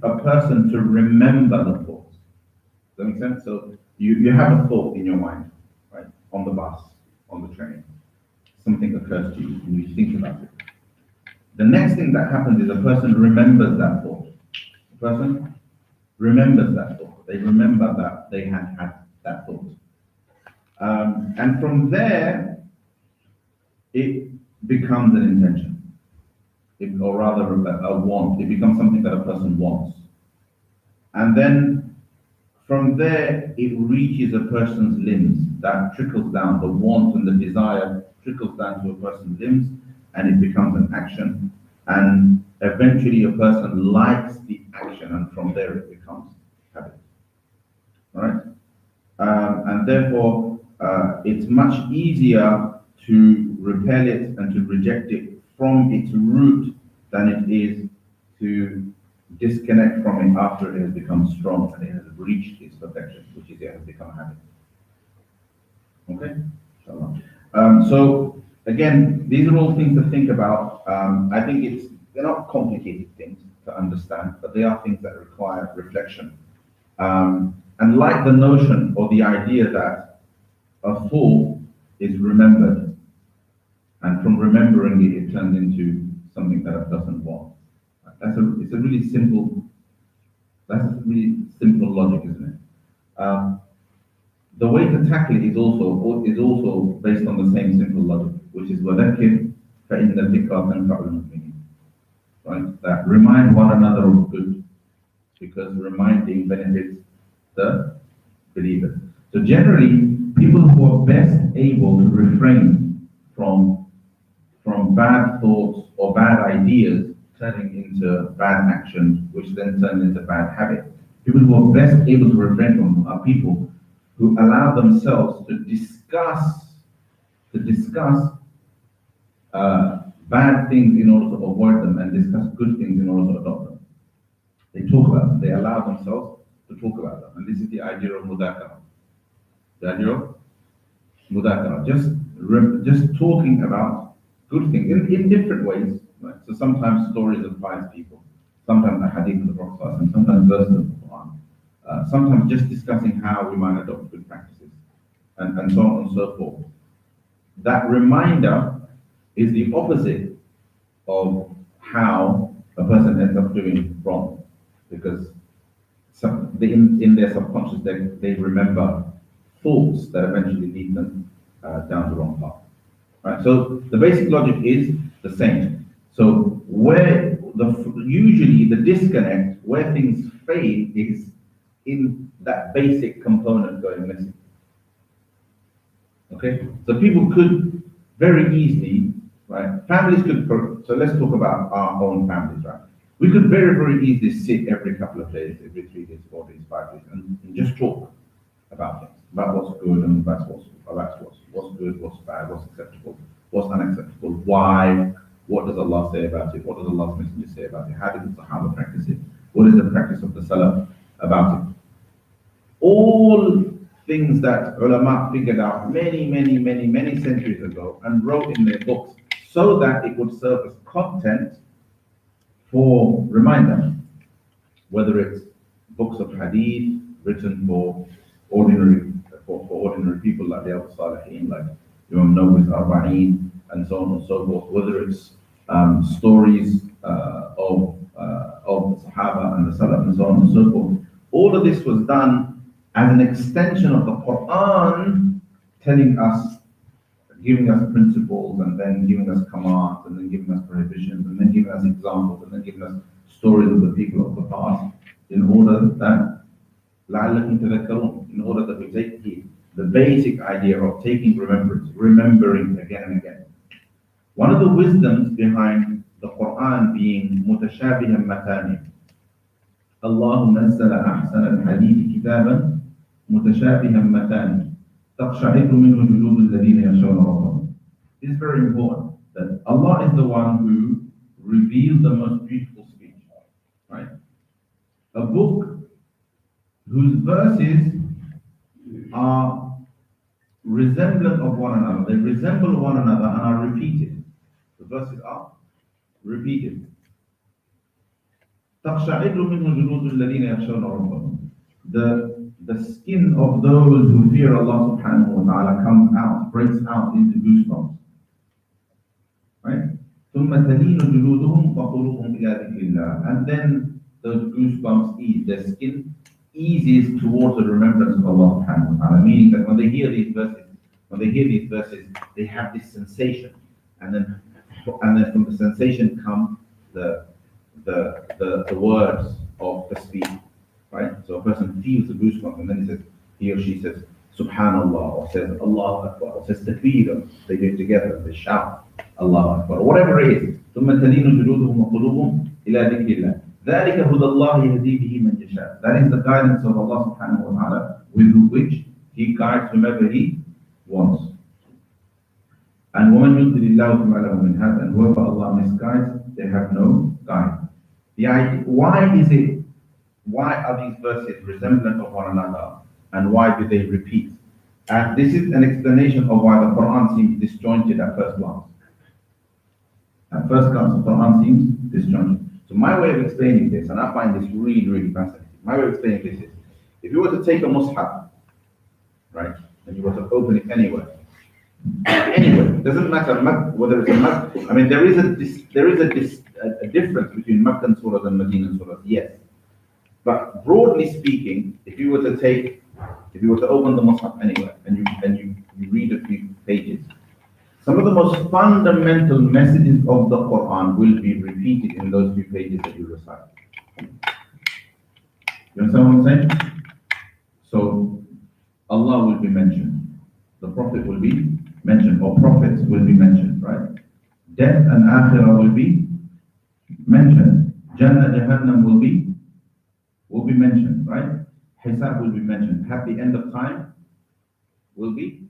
a person to remember the thoughts. Does that make sense? So you have a thought in your mind, right? On the bus, on the train. Something occurs to you and you think about it. The next thing that happens is a person remembers that thought. The person remembers that thought. They remember that they had that thought. And from there, it becomes an intention, or rather a want. It becomes something that a person wants. And then from there, it reaches a person's limbs. That trickles down, the want and the desire trickles down to a person's limbs, and it becomes an action. And eventually a person likes the action, and from there it becomes habit. All right? And therefore, it's much easier to repel it and to reject it from its root than it is to disconnect from it after it has become strong and it has reached its perfection, which is it has become a habit. Okay? So again, these are all things to think about. I think they're not complicated things to understand, but they are things that require reflection. And like the notion or the idea that a thought is remembered, and from remembering it, it turns into something that a person wants. It's a really simple, that's a really simple logic, isn't it? The way to tackle it is also based on the same simple logic, which is وَذَكِّرْ فَإِنَّ الذِّكْرَى تَنْفَعُ الْمُؤْمِنِينَ. Right? That remind one another of good, because reminding benefits the believer. So generally, people who are best able to refrain from bad thoughts or bad ideas turning into bad actions, which then turn into bad habits. People who are best able to refrain from are people who allow themselves to discuss bad things in order to avoid them, and discuss good things in order to adopt them. They talk about them. They allow themselves to talk about them, and this is the idea of mudakara. The idea of mudakara, just talking about good things in different ways. Right? So sometimes stories of pious people, sometimes a hadith of the Prophet, and sometimes verses of the Quran. Sometimes just discussing how we might adopt good practices, and so on and so forth. That reminder is the opposite of how a person ends up doing wrong, because in their subconscious they remember thoughts that eventually lead them down the wrong path. Right? So the basic logic is the same. So usually the disconnect, where things fade, is in that basic component going missing. Okay, so people could very easily, right? Families could. So let's talk about our own families, right? We could very easily sit every couple of days, every 3 days, 4 days, 5 days, and just talk about things, about what's good and what's good, what's bad, what's acceptable, what's unacceptable, why, what does Allah say about it, what does Allah's Messenger say about it, how did the Sahaba practice it, what is the practice of the Salaf about it. All things that ulama figured out many centuries ago and wrote in their books so that it would serve as content for reminder, whether it's books of hadith written for ordinary people like the Al-Salihin, like Imam Nawawi's Arba'een, and so on and so forth, whether it's stories of the Sahaba and the Salaf and so on and so forth. All of this was done as an extension of the Quran, telling us, giving us principles, and then giving us commands, and then giving us prohibitions, and then giving us examples, and then giving us stories of the people of the past, in order that لَعَلَّكُمْ تَذَكَّرُونَ, in order that we take the basic idea of taking remembrance, remembering again and again. One of the wisdoms behind the Quran being mutashabihan matani, Allah nazzala ahsan al-hadith kitaban mutashabihan matani taqsha'irru minhu julud alladhina yakhshawna rabbahum. This is very important, that Allah is the one who revealed the most beautiful speech, right? A book whose verses are resemblant of one another. They resemble one another and are repeated. The verses are repeated. تَقْشَعِرُّ مِنْهُ جُلُودُ الَّذِينَ يَخْشَوْنَ رَبَّهُم. The skin of those who fear Allah subhanahu wa ta'ala comes out, breaks out into goosebumps. Right? ثُمَّ تَلِينُ جُلُودُهُمْ وَقُلُوبُهُمْ إِلَى ذِكْرِ اللَّهِ. And then those goosebumps ease, their skin eases towards the remembrance of Allah subhanahu wa ta'ala, meaning that when they hear these verses, they have this sensation, and then from the sensation come the words of the speech, right? So a person feels the goosebumps, and then he or she says Subhanallah, or says Allah Akbar, or says Takbir. They do it together, they shout Allah Akbar, or whatever it is. ثُمَّ تَلِينُ جُلُودُهُمْ وَقُلُوبُهُمْ إِلَى ذِكْرِ اللَّهِ ذَلِكَ هُدَى اللَّهِ يَهْدِي بِهِ مَنْ يَشَاءُ. That is the guidance of Allah subhanahu wa ta'ala, with which He guides whomever He wants. And وَمَنْ يُضْلِلِ اللَّهُ فَمَا لَهُ مِنْ هَادٍ. And whoever Allah misguides, they have no guide. The idea, why are these verses resemblant of one another, and why do they repeat? And this is an explanation of why the Quran seems disjointed at first glance. At first glance, the Quran seems disjointed. So my way of explaining this, and I find this really, really fascinating. My way of explaining this is, if you were to take a mushaf, right, and you were to open it anywhere, it doesn't matter whether it's a Makkah. I mean, there is a difference between Makkah and surahs and Medina surahs, yes. But broadly speaking, if you were to open the Mus'haf anywhere and you read a few pages, some of the most fundamental messages of the Quran will be repeated in those few pages that you recite. You understand what I'm saying? So Allah will be mentioned, the Prophet will be mentioned, or prophets will be mentioned, right? Death and Akhirah will be mentioned. Jannah, Jahannam will be mentioned, right? Hisab will be mentioned. At the end of time will be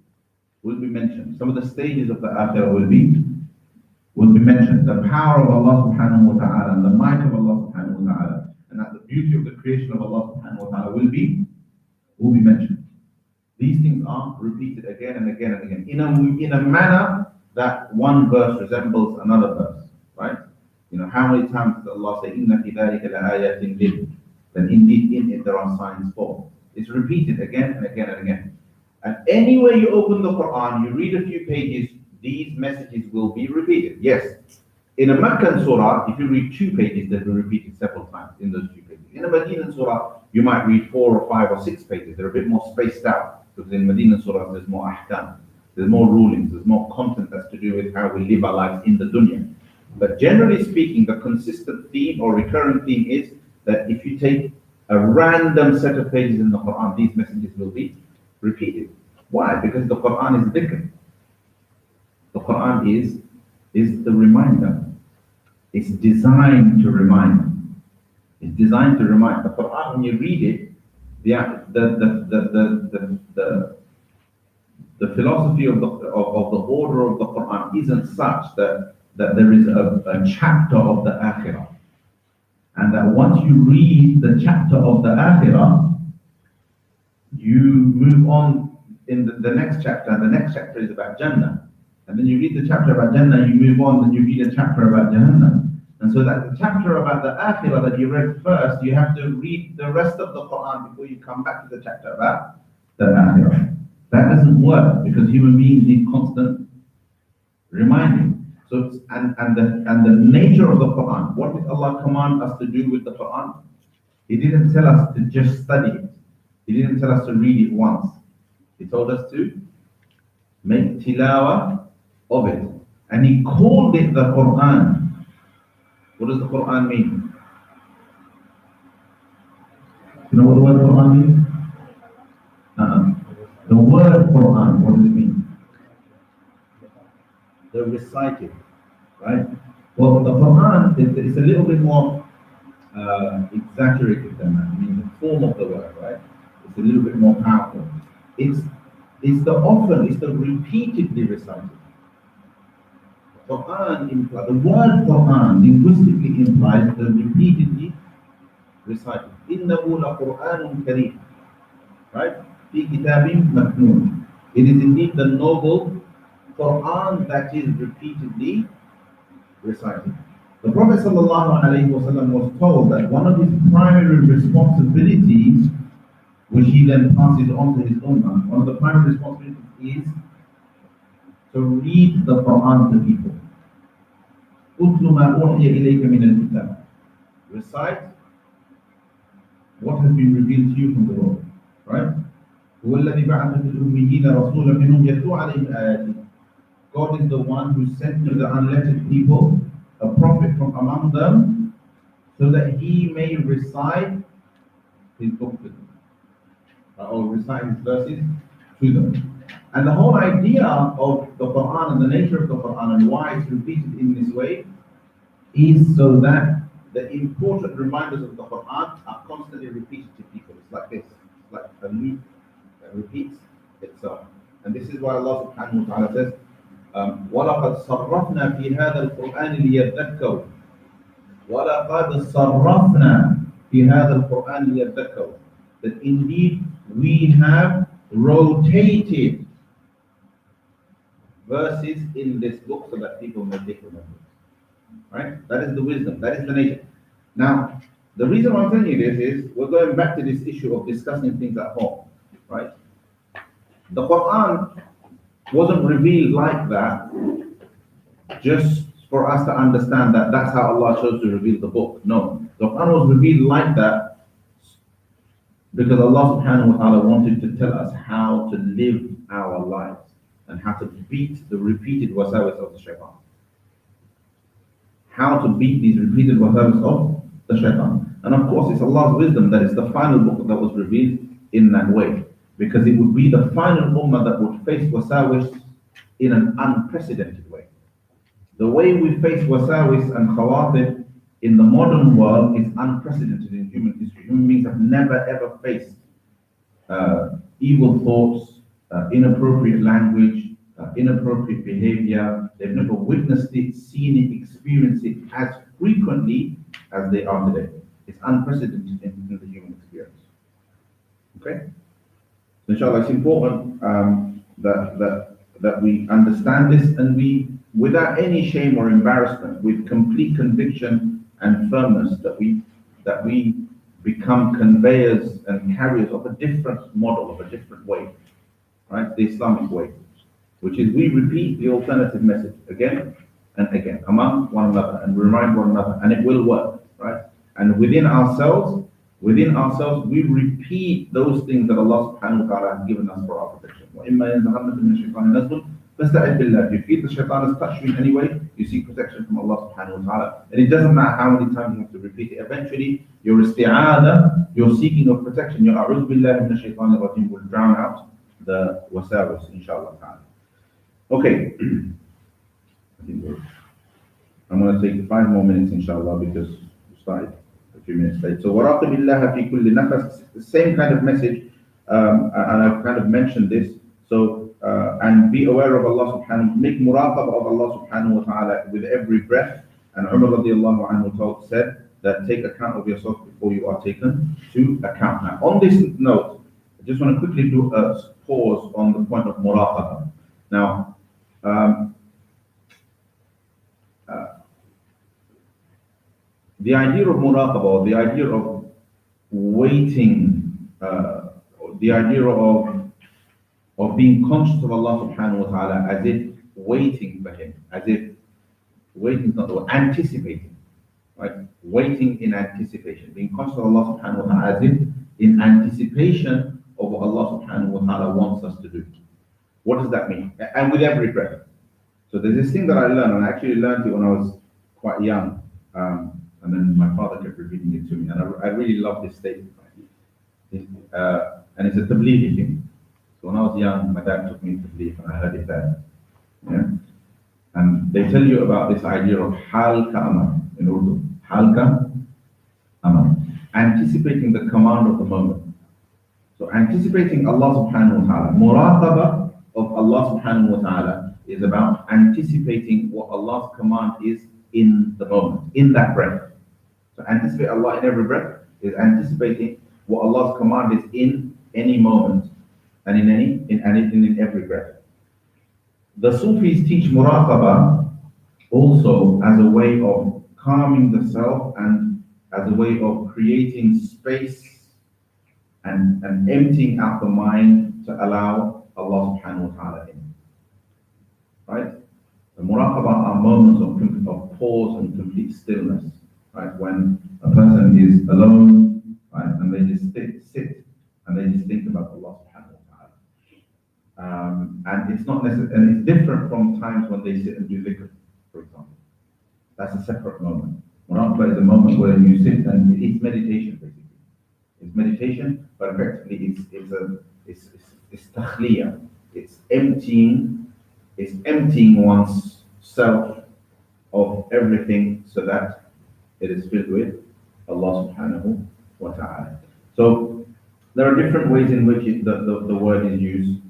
mentioned. Some of the stages of the Akhirah will be mentioned. The power of Allah subhanahu wa ta'ala and the might of Allah subhanahu wa ta'ala and that the beauty of the creation of Allah subhanahu wa ta'ala will be mentioned. These things are repeated again and again and again in a manner that one verse resembles another verse, right? You know, how many times does Allah say, "Inna fi dhalika la'ayatin lil," then indeed in it there are signs for. It's repeated again and again and again. And anywhere you open the Quran, you read a few pages, these messages will be repeated. Yes, in a Meccan surah, if you read 2 pages, they'll be repeated several times in those 2 pages. In a Medinan surah, you might read 4 or 5 or 6 pages. They're a bit more spaced out because in Medinan surah there's more ahkam, there's more rulings, there's more content that's to do with how we live our lives in the dunya. But generally speaking, the consistent theme or recurrent theme is that if you take a random set of pages in the Quran, these messages will be repeated. Why? Because the Quran is dhikr. The Quran is the reminder. It's designed to remind. It's designed to remind. The Quran, when you read it, the philosophy of the order of the Quran isn't such that there is a chapter of the Akhirah. And that once you read the chapter of the Akhirah, you move on in the next chapter, and the next chapter is about Jannah. And then you read the chapter about Jannah, you move on, and you read a chapter about Jahannam. And so that the chapter about the Akhirah that you read first, you have to read the rest of the Quran before you come back to the chapter about the Akhirah. That doesn't work because human beings need constant reminding. So and the nature of the Quran, what did Allah command us to do with the Quran? He didn't tell us to just study it. He didn't tell us to read it once. He told us to make tilawah of it. And he called it the Quran. What does the Quran mean? You know what the word Quran means? The word Quran, what does it mean? The recited, right? Well, the Quran is a little bit more exaggerated than that. I mean, the form of the word, right? It's a little bit more powerful. It's the repeatedly recited. Quran implies, the word Quran linguistically implies the repeatedly recited. إِنَّهُ لَقُرْآنٌ كَرِيمٌ, right? فِي كِتَابٍ مَكْنُونٍ. It is indeed the noble Quran that is repeatedly recited. The Prophet ﷺ was told that one of his primary responsibilities, which he then passes on to his ummah, one of the primary responsibilities is to read the Quran to people. أُتْلُ مَا أُوحِيَ إِلَيْكَ مِنَ الْكِتَابِ. Recite what has been revealed to you from the Lord, right? هُوَ الَّذِي بَعَثَ فِي الْأُمِّيِّينَ رَسُولًا مِنْهُمْ يَتْلُو عَلَيْهِمْ آيَاتِهِ. God is the one who sent to the unlettered people a prophet from among them so that he may recite his book to them, or recite his verses to them. And the whole idea of the Quran and the nature of the Quran and why it's repeated in this way is so that the important reminders of the Quran are constantly repeated to people. It's like this, it's like a loop that repeats itself. And this is why Allah subhanahu wa ta'ala says, وَلَقَدْ صَرَّفْنَا فِي هَذَا الْقُرْآنِ لِيَذَّكَّرُوا وَلَقَدْ صَرَّفْنَا فِي هَذَا الْقُرْآنِ لِيَذَّكَّرُوا. That indeed we have rotated verses in this book so that people may take remembrance. Right? That is the wisdom. That is the nature. Now, the reason why I'm telling you this is we're going back to this issue of discussing things at home. Right? The Quran wasn't revealed like that just for us to understand that that's how Allah chose to reveal the book. No, the Quran was revealed like that because Allah subhanahu wa ta'ala wanted to tell us how to live our lives and how to beat the repeated wasawis of the shaitan. How to beat these repeated wasawis of the shaitan. And of course, it's Allah's wisdom that it's the final book that was revealed in that way. Because it would be the final ummah that would face wasawis in an unprecedented way. The way we face wasawis and khawatir in the modern world is unprecedented in human history. Human beings have never ever faced evil thoughts, inappropriate language, inappropriate behavior. They've never witnessed it, seen it, experienced it as frequently as they are today. It's unprecedented in the human experience. Okay? So inshallah, it's important that we understand this and we, without any shame or embarrassment, with complete conviction and firmness, that we become conveyors and carriers of a different model, of a different way, right? The Islamic way, which is we repeat the alternative message again and again among one another and remind one another, and it will work, right? And within ourselves, we repeat those things that Allah subhanahu wa ta'ala has given us for our protection. If you feel the shaitan has touched you in any way, you seek protection from Allah subhanahu wa ta'ala. And it doesn't matter how many times you have to repeat it. Eventually, your isti'adah, your seeking of protection, your a'udhu billahi minash shaitanir rajim will drown out the wasawis, inshallah ta'ala. Okay. I'm going to take 5 more minutes, inshallah, because we started a few minutes late. So, وَرَاقِبِ اللَّهَ فِي كُلِّ نَفَسٍ, the same kind of message, and I've kind of mentioned this. So, and be aware of Allah subhanahu, make muraqabah of Allah subhanahu wa ta'ala with every breath. And Umar radiallahu anhu said that take account of yourself before you are taken to account. Now, on this note, I just want to quickly do a pause on the point of muraqabah. Now, the idea of muraqabah, the idea of waiting, the idea of being conscious of Allah subhanahu wa ta'ala as if waiting for Him, as if waiting is not the word, anticipating, right? Waiting in anticipation, being conscious of Allah subhanahu wa ta'ala as if in anticipation of what Allah subhanahu wa ta'ala wants us to do. What does that mean? And with every breath. So there's this thing that I learned, and I actually learned it when I was quite young, and then my father kept repeating it to me, and I really love this statement. And it's a tablighi thing. So when I was young, my dad took me to tabligh, and I heard it there. Yeah? And they tell you about this idea of halaqah amar in Urdu. Halaqah amar. Anticipating the command of the moment. So anticipating Allah subhanahu wa ta'ala. Muraqabah of Allah subhanahu wa ta'ala is about anticipating what Allah's command is in the moment, in that breath. So anticipate Allah in every breath is anticipating what Allah's command is in any moment and in every breath. The Sufis teach muraqabah also as a way of calming the self and as a way of creating space and emptying out the mind to allow Allah subhanahu wa ta'ala in. Right? The muraqabah are moments of pause and complete stillness. Right? When a person is alone, right, and they just sit and they just think about Allah subhanahu wa ta'ala. And it's not necessary, and it's different from times when they sit and do dhikr, for example. That's a separate moment. Muraqabah is a moment where you sit and it's meditation basically. It's meditation, but effectively it's takhliya. It's emptying one's self of everything so that it is filled with Allah subhanahu wa ta'ala. So there are different ways in which the word is used.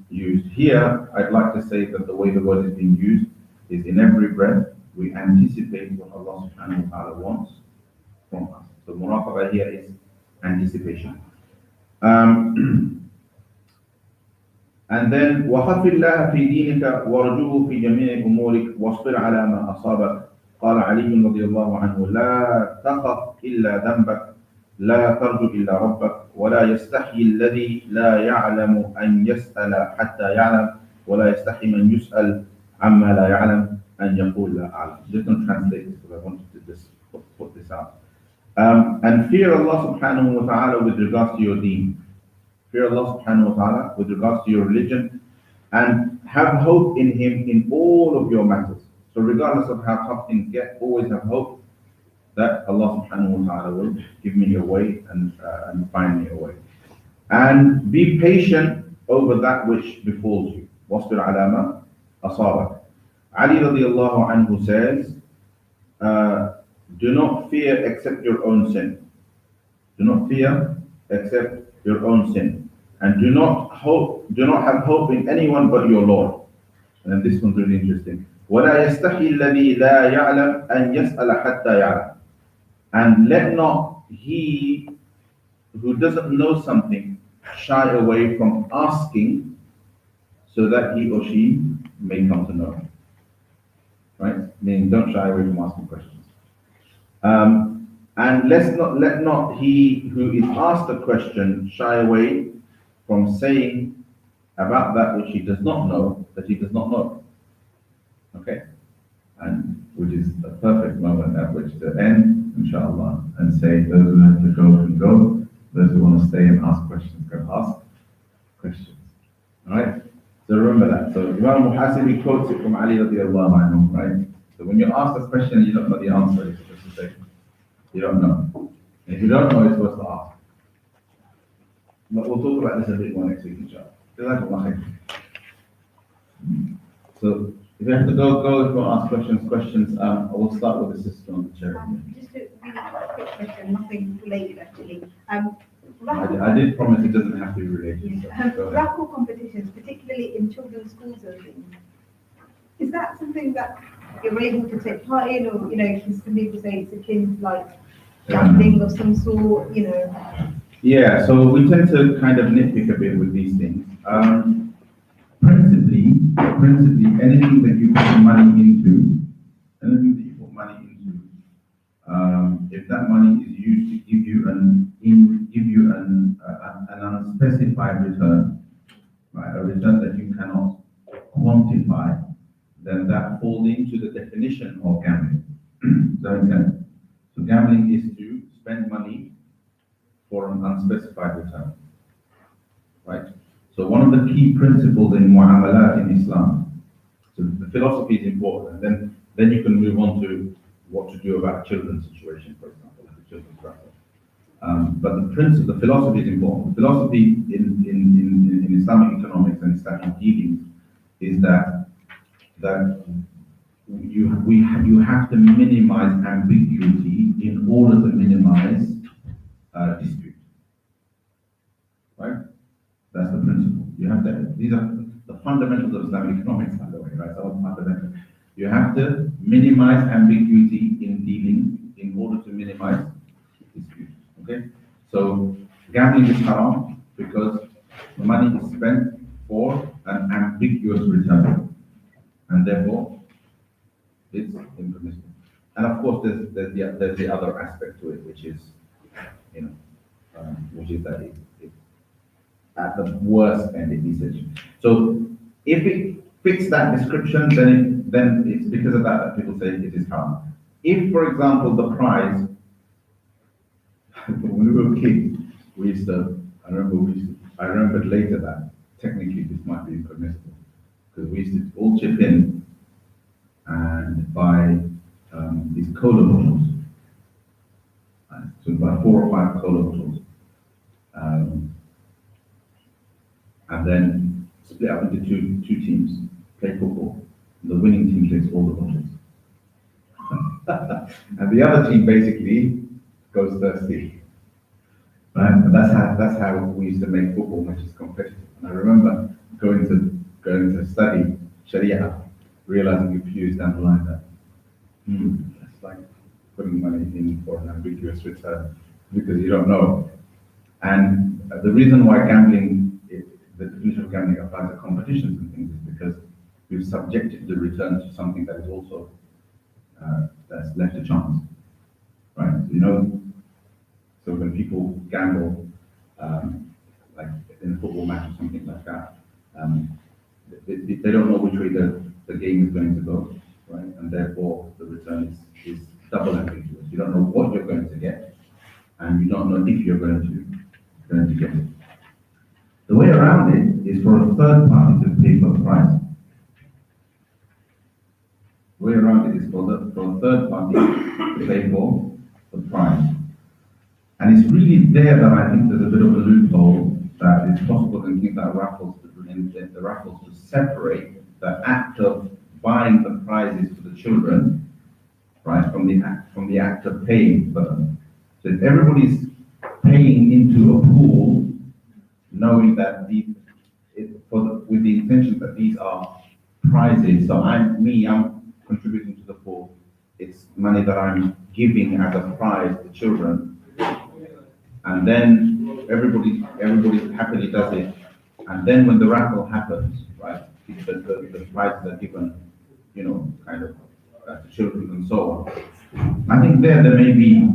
Here, I'd like to say that the way the word is being used is in every breath, we anticipate what Allah subhanahu wa ta'ala wants from us. So muraqabah here is anticipation. And then وَخَفِ اللَّهَ فِي دِينِكَ وَارْجُوهُ فِي جَمِيعِ أُمُورِكَ وَاصْبِرْ عَلَى مَا أَصَابَكَ قال علي رضي الله عنه لا تخف إلا ذنبك لا ترجو إلا ربك ولا يستحي الذي لا يعلم أن يسأل حتى يعلم ولا يستحي من يسأل عما لا يعلم أن يقول لا أعلم. Just don't translate this because I wanted to just put this out. And fear Allah subhanahu wa ta'ala with regards to your deen. Fear Allah subhanahu wa ta'ala with regards to your religion and have hope in Him in all of your matters. So regardless of how tough things get, always have hope that Allah subhanahu wa ta'ala will give me a way and find me a way. And be patient over that which befalls you. وَاصْبِرْ عَلَى مَا أَصَابَكَ. Ali radiallahu anhu says, do not fear except your own sin. Do not fear except your own sin. And do not have hope in anyone but your Lord. And this one's really interesting. وَلَا يَسْتَحِي الَّذِي لَا يَعْلَمْ أَنْ يَسْأَلَ حَتَّى يَعْلَمْ. And let not he who doesn't know something shy away from asking so that he or she may come to know. Right? Meaning don't shy away from asking questions. And let not he who is asked a question shy away from saying about that which he does not know that he does not know. Okay? And which is a perfect moment at which to end, inshallah, and say those who have to go can go, those who want to stay and ask questions can ask questions. Alright? So remember that. So Imam Muhasibi quotes it from Ali radiallahu anhu, right? So when you're asked a question and you don't know the answer, you're supposed to say, you don't know. And if you don't know, you're supposed to ask. But we'll talk about this a bit more next week, inshallah. So if you have to go if you want to ask questions, I will start with the sister on the chair. Just a really quick question, nothing related actually. I did promise it doesn't have to be related. So Raffle competitions, particularly in children's schools and things, is that something that you're able to take part in, or because some people say it's akin to like gambling of some sort, Yeah, so we tend to kind of nitpick a bit with these things. Principally, anything that you put money into, if that money is used to give you an unspecified return, right, a return that you cannot quantify, then that falls into the definition of gambling. Does that make sense? So gambling is to spend money for an unspecified return, right? So one of the key principles in mu'amalat in Islam, so the philosophy is important, and then you can move on to what to do about a children's situation, for example, like a children's raffle. But the philosophy is important. The philosophy in Islamic economics and Islamic dealings is that you have to minimize ambiguity in order to minimize dispute. Right? That's the principle. You have to. These are the fundamentals of Islamic economics, by the way. Right? So fundamental. You have to minimize ambiguity in dealing in order to minimize dispute. Okay? So gambling is haram because the money is spent for an ambiguous return, and therefore it's impermissible. And of course, there's the other aspect to it, which is that it at the worst end it is essential. So if it fits that description, then it's because of that people say it is haram. If, for example, the prize, when we were kids, I remembered later that technically this might be permissible because we used to all chip in and buy these cola bottles. So buy 4 or 5 cola bottles. And then split up into two teams, play football. The winning team takes all the bottles. And the other team basically goes thirsty. Right? And that's how we used to make football matches competitive. And I remember going to study Sharia, realizing a few years down the line that it's like putting money in for an ambiguous return because you don't know. And the reason why gambling, the definition of gambling applies to competitions and things is because we've subjected the return to something that is also that's left to chance, right? So when people gamble, like in a football match or something like that, they don't know which way the game is going to go, right? And therefore the return is double ambiguous. You don't know what you're going to get, and you don't know if you're going to get it. The way around it is for a third party to pay for the price. The way around it is for a third party to pay for the price. And it's really there that I think there's a bit of a loophole that it's possible in things like raffles, in the raffles, to separate the act of buying the prizes for the children, right, from the act of paying for them. So if everybody's paying into a pool, knowing that with the intention that these are prizes, so I'm contributing to the pool. It's money that I'm giving as a prize to children, and then everybody happily does it. And then when the raffle happens, right, the prizes are given, kind of to children and so on. I think there may be.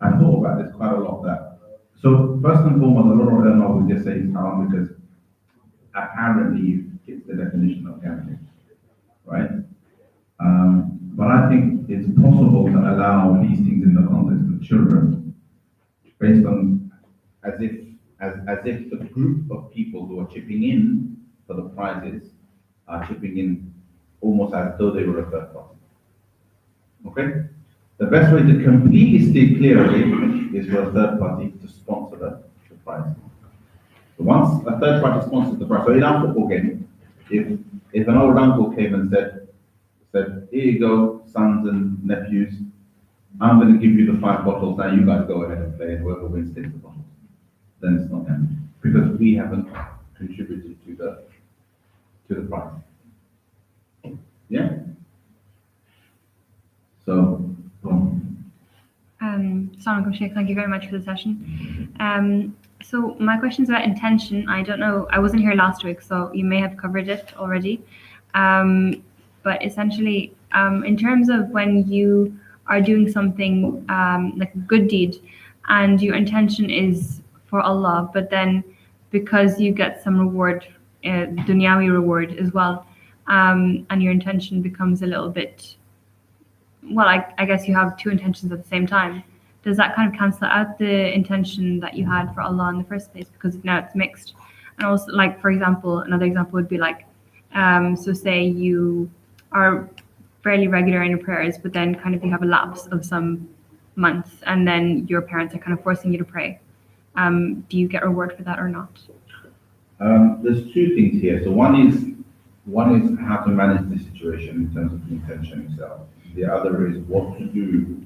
I thought about this quite a lot. So first and foremost, a lot of them would just say it's haram because apparently it's the definition of gambling, right? But I think it's possible to allow these things in the context of children, based on as if the group of people who are chipping in for the prizes are chipping in almost as though they were a third party. Okay? The best way to completely stay clear of it is for a third party to sponsor the prize. So once a third party sponsors the prize, so in our football game, if an old uncle came and said, here you go, sons and nephews, I'm going to give you the 5 bottles, now you guys go ahead and play, and whoever wins takes the bottles. Then it's not gambling, because we haven't contributed to the prize. Yeah? So, Assalamualaikum Sheikh, thank you very much for the session. So my question is about intention. I don't know, I wasn't here last week, so you may have covered it already. But essentially, in terms of when you are doing something like a good deed, and your intention is for Allah, but then because you get some reward, dunyawi reward as well, and your intention becomes a little bit, well, I guess you have two intentions at the same time. Does that kind of cancel out the intention that you had for Allah in the first place, because now it's mixed? And also, like, for example, another example would be like, so say you are fairly regular in your prayers, but then kind of you have a lapse of some months, and then your parents are kind of forcing you to pray. Do you get reward for that or not? There's two things here. So one is how to manage the situation in terms of the intention itself. The other is what to do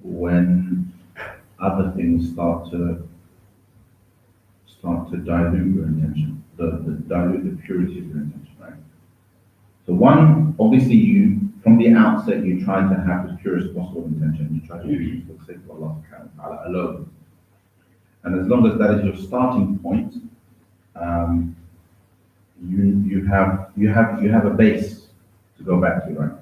when other things start to dilute your intention, dilute the purity of your intention, right? So one, obviously, from the outset, you try to have the purest possible intention. You try to do it for the sake of Allah subhanahu wa ta'ala alone. And as long as that is your starting point, you have a base to go back to, right?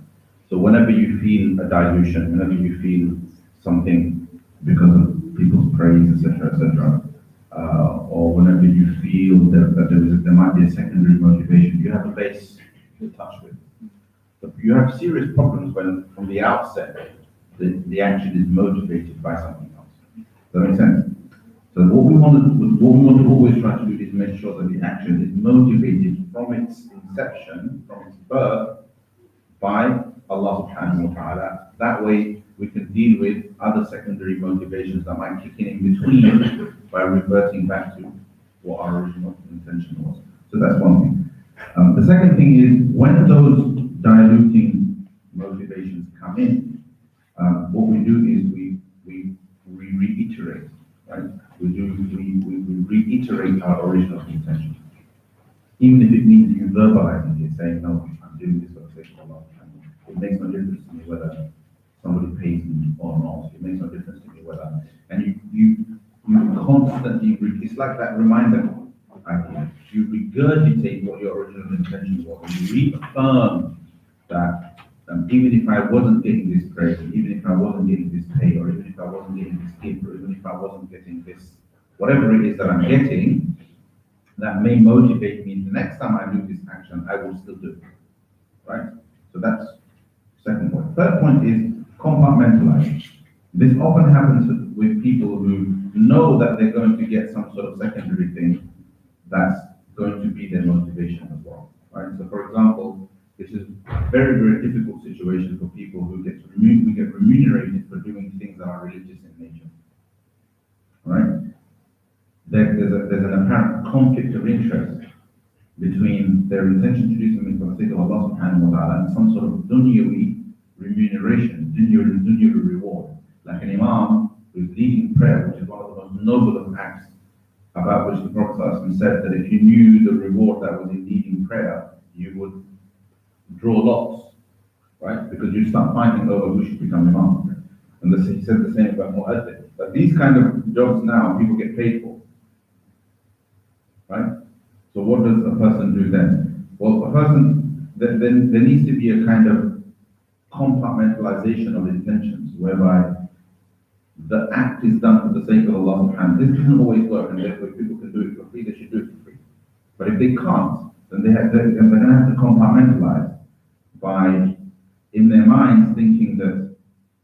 So whenever you feel a dilution, whenever you feel something because of people's praise, etc., or whenever you feel that there might be a secondary motivation, you have a base to touch with. But you have serious problems when, from the outset, the action is motivated by something else. Does that make sense? So what we want to always try to do is make sure that the action is motivated from its inception, from its birth, by Allah subhanahu wa ta'ala. That way we can deal with other secondary motivations that might kick in between by reverting back to what our original intention was. So that's one thing. The second thing is, when those diluting motivations come in, what we do is we reiterate, right? We reiterate our original intention. Even if it means you verbalizing it, saying, no, I'm doing this for the sake of Allah. It makes no difference to me whether somebody pays me or not. It makes no difference to me whether, and you constantly, it's like that reminder idea. you regurgitate what your original intention was, and you reaffirm that even if I wasn't getting this praise, and even if I wasn't getting this pay, or even if I wasn't getting this gift, or even if I wasn't getting this, whatever it is that I'm getting, that may motivate me the next time I do this action, I will still do it. Right? So that's second point. Third point is compartmentalize. This often happens with people who know that they're going to get some sort of secondary thing that's going to be their motivation as well. Right? So for example, this is a very, very difficult situation for people who get remunerated for doing things that are religious in nature. Right? There's an apparent conflict of interest between their intention to do something for the sake of Allah subhanahu wa ta'ala and some sort of dunyawi remuneration, dunyawi reward. Like an imam who's leading prayer, which is one of the most noble of acts, about which the Prophet ﷺ said that if you knew the reward that was in leading prayer, you would draw lots, right? Because you start fighting over who should become imam. And he said the same about mu'addin. But these kind of jobs now, people get paid for, right? So what does a person do then? Well, a person, then there needs to be a kind of compartmentalization of intentions, whereby the act is done for the sake of Allah subhanahu wa ta'ala. This doesn't always work, and therefore if people can do it for free, they should do it for free. But if they can't, then they're going to have to compartmentalize by, in their minds, thinking that,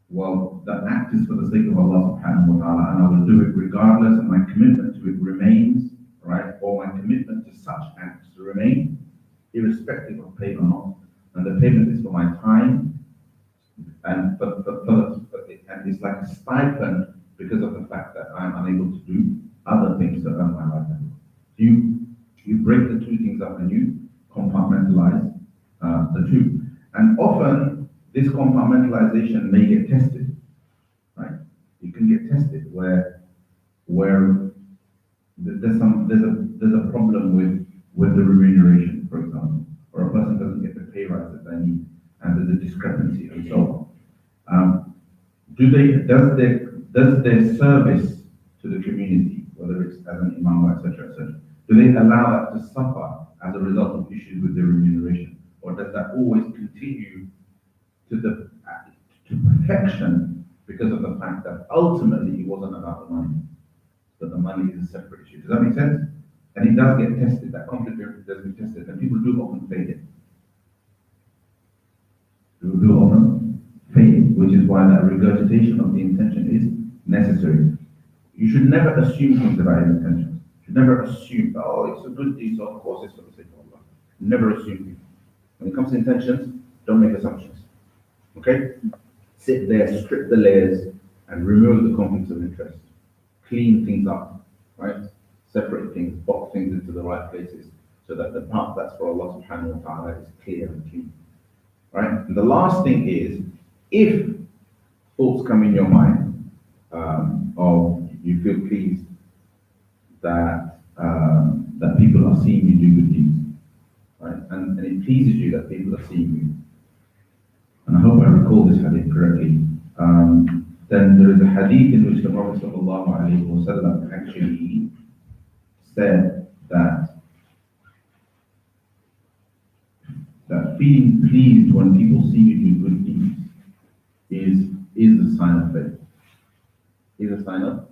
well, the act is for the sake of Allah subhanahu wa ta'ala, and I will do it regardless, and my commitment to it remains, right? Or my commitment to such acts to remain, irrespective of pay or not. And the payment is for my time, and it's like a stipend because of the fact that I'm unable to do other things to earn my livelihood. You break the two things up and you compartmentalize the two. And often this compartmentalization may get tested, right? You can get tested where there's a problem with the remuneration, for example, or a person doesn't get the pay rise that they need, and there's a discrepancy and so on. Does their service to the community, whether it's as an imam, etc., do they allow that to suffer as a result of issues with their remuneration, or does that always continue to perfection because of the fact that ultimately it wasn't about the money, that the money is a separate issue? Does that make sense? And it does get tested. That conflict does get tested, and people do often fail it. People do often fail it, which is why that regurgitation of the intention is necessary. You should never assume things about your intentions. You should never assume, oh, it's a good deed, so of course it's for the sake of Allah. Never assume things. When it comes to intentions, don't make assumptions. Okay? Sit there, strip the layers, and remove the conflicts of interest. Clean things up, right? Separate things, box things into the right places, so that the path that's for Allah subhanahu wa ta'ala is clear and clean. Right? And the last thing is, if thoughts come in your mind, of you feel pleased that that people are seeing you do good deeds, right? And it pleases you that people are seeing you. And I hope I recall this hadith correctly. Then there is a hadith in which the Prophet ﷺ actually said that feeling pleased when people see you do good deeds is a sign of faith. Is a sign of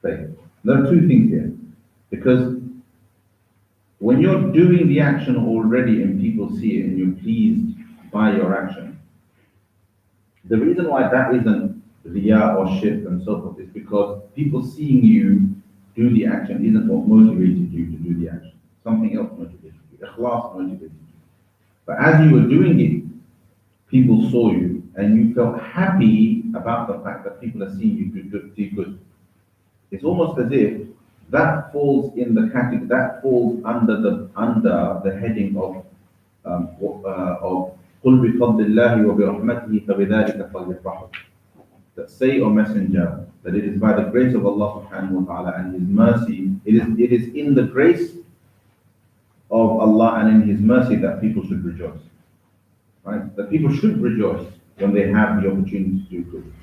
faith. There are two things here, because when you're doing the action already and people see it and you're pleased by your action, the reason why that isn't riya or shirk and so forth is because people seeing you do the action isn't what motivated you to do the action. Something else motivated you. Ikhlas motivated you. But as you were doing it, people saw you and you felt happy about the fact that people are seeing you do good. It's almost as if that falls in the category, that falls under the heading of قُلْ بِفَضْلِ اللَّهِ وَبِرَحْمَتِهِ فَبِذَلِكَ فَلْيَفْرَحُوا. That say, O Messenger, that it is by the grace of Allah subhanahu wa ta'ala and His mercy, it is in the grace of Allah and in His mercy that people should rejoice. Right? That people should rejoice when they have the opportunity to do good.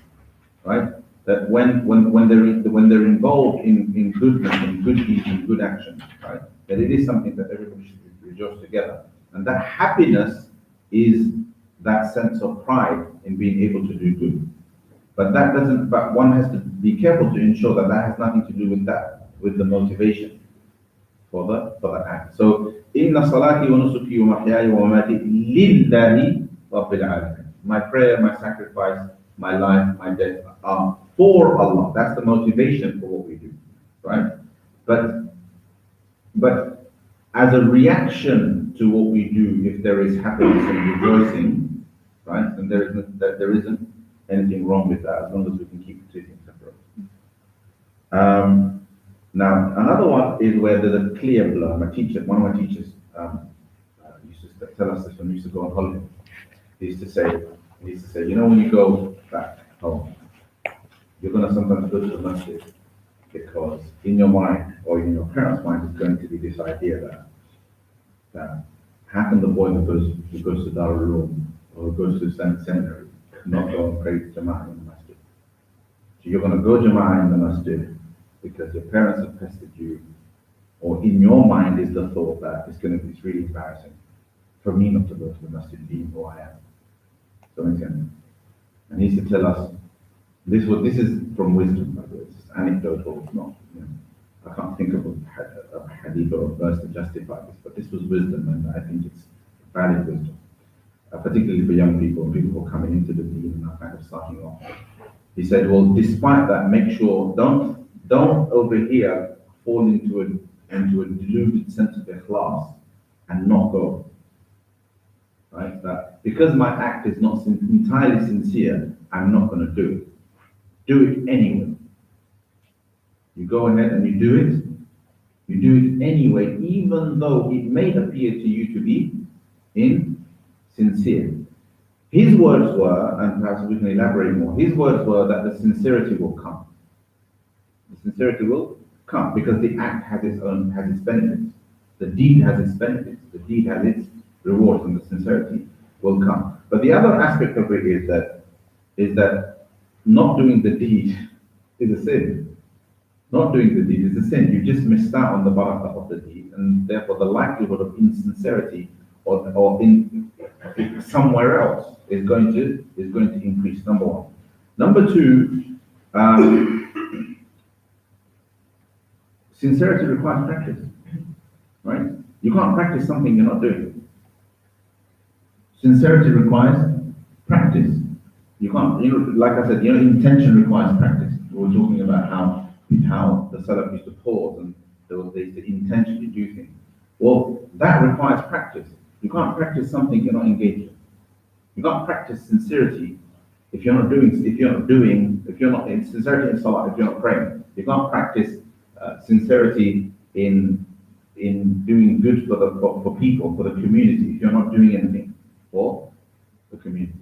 Right? that when they're involved in goodness and good deeds and good actions, right, that it is something that everybody should rejoice together. And that happiness is that sense of pride in being able to do good. But that doesn't, but one has to be careful to ensure that that has nothing to do with that, with the motivation for the act. So, inna salati wa nusuki wa mahyaya wa mamati lillahi rabbil alamin. My prayer, my sacrifice, my life, my death are for Allah. That's the motivation for what we do, right? But as a reaction to what we do, if there is happiness and rejoicing, right, then there isn't anything wrong with that, as long as we can keep the two things separate. Now, another one is where there's a clear blur. One of my teachers used to tell us this when we used to go on holiday. He used to say, you know, when you go back home, you're going to sometimes go to the masjid because in your mind or in your parents' mind is going to be this idea that how can the boy who goes to Darul Uloom or who goes to seminary not go and pray Jama'ah in the masjid? So you're going to go Jama'ah in the masjid because your parents have pestered you, or in your mind is the thought that it's really embarrassing for me not to go to the masjid being who I am. So makes sense. And he used to tell us, this is from wisdom, by the way, it's anecdotal, it's not, you know, I can't think of a hadith or a verse to justify this, but this was wisdom, and I think it's valid wisdom, particularly for young people who are coming into the deen and are kind of starting off. He said, well, despite that, make sure, don't over here fall into a deluded sense of ikhlas and not go. Right? That because my act is not entirely sincere, I'm not going to do it. Do it anyway. You go ahead and you do it. You do it anyway, even though it may appear to you to be insincere. His words were, and perhaps we can elaborate more, his words were that the sincerity will come. The sincerity will come because the act has its benefits. The deed has its benefits. The deed has its rewards, and the sincerity will come. But the other aspect of it is that not doing the deed is a sin. Not doing the deed is a sin. You just missed out on the barakah of the deed, and therefore the likelihood of insincerity or in somewhere else is going to increase. Number one. Number two, sincerity requires practice, right? You can't practice something you're not doing. Sincerity requires practice. You can't, like I said, intention requires practice. We were talking about how the Salaf used to pause and they used to intentionally do things. Well, that requires practice. You can't practice something you're not engaged in. You can't practice sincerity if you're not in sincerity in salah, if you're not praying. You can't practice sincerity in doing good for people, for the community, if you're not doing anything for the community.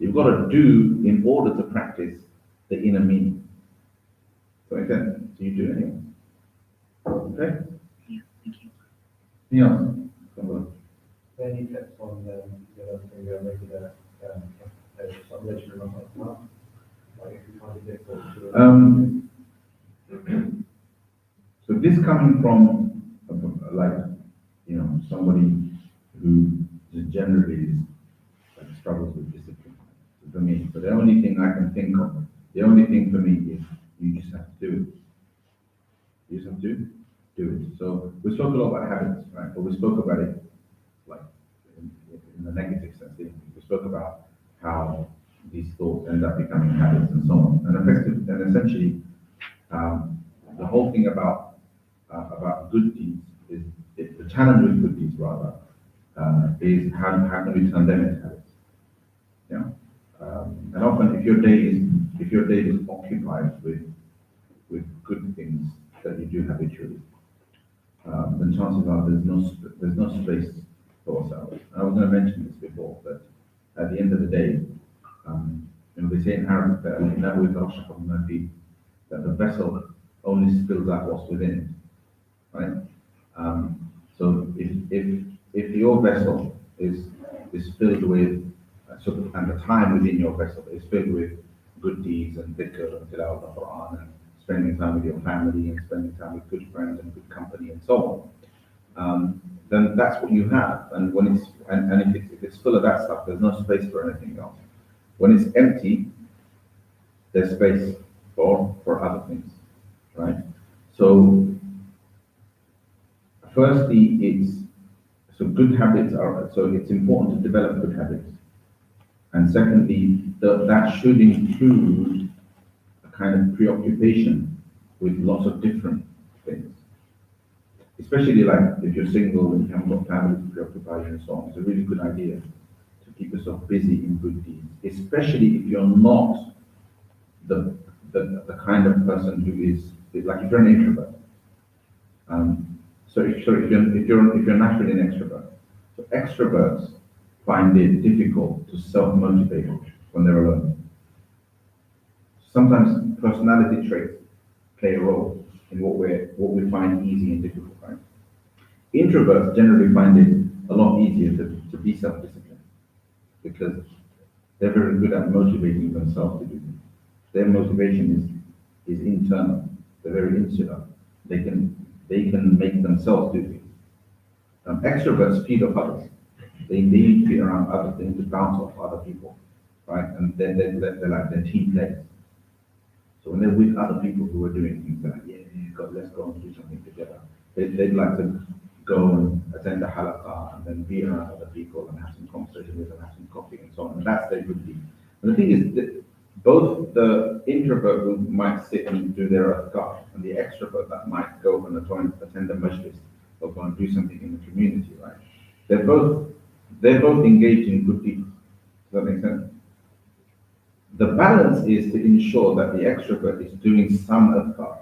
You've got to do in order to practice the inner meaning. So again, so you do it anyway. Okay? Yeah, thank you. Yeah. Come on. Any tips on the other thing where maybe the sort of legendary like if you find it difficult to So this coming from somebody who just generally struggles with discipline. For me, but the only thing I can think of, the only thing for me is you just have to do it. You just have to do it. So we spoke a lot about habits, right? But we spoke about it like in the negative sense. We spoke about how these thoughts end up becoming habits and so on. And essentially, the whole thing about good deeds is the challenge with good deeds rather is how can we turn them into habits? Yeah. And often, if your day is occupied with good things that you do habitually, then chances are there's no space for ourselves. And I was going to mention this before, but at the end of the day, they say in Arabic that the vessel only spills out what's within it, right? So if your vessel is filled with and the time within your vessel is filled with good deeds and dhikr and tilawat of the Quran and spending time with your family and spending time with good friends and good company and so on, then that's what you have. And when it's and if it's full of that stuff, there's no space for anything else. When it's empty, there's space for other things, right? So firstly, good habits are, so it's important to develop good habits. And secondly, that should include a kind of preoccupation with lots of different things. Especially like if you're single and you haven't got family to preoccupy you and so on, it's a really good idea to keep yourself busy in good deeds. Especially if you're not the kind of person who is, like if you're an introvert. So if you're naturally an extrovert, so extroverts find it difficult to self-motivate when they're alone. Sometimes personality traits play a role in what we find easy and difficult, right? Introverts generally find it a lot easier to be self-disciplined because they're very good at motivating themselves to do things. Their motivation is internal. They're very insular. They can make themselves do things. Extroverts feed off others. They need to be around others. They need to bounce off other people, right? And they're like they're team players. So when they're with other people who are doing things, they're like, let's go and do something together. They'd like to go and attend a halaqah and then be around other people and have some conversation with them, have some coffee and so on. And that's their good deed. And the thing is that both the introvert who might sit and do their adhkar and the extrovert that might go and attend a majlis or go and do something in the community, right? They're both engaged in good deeds. Does that make sense? The balance is to ensure that the extrovert is doing some adhkar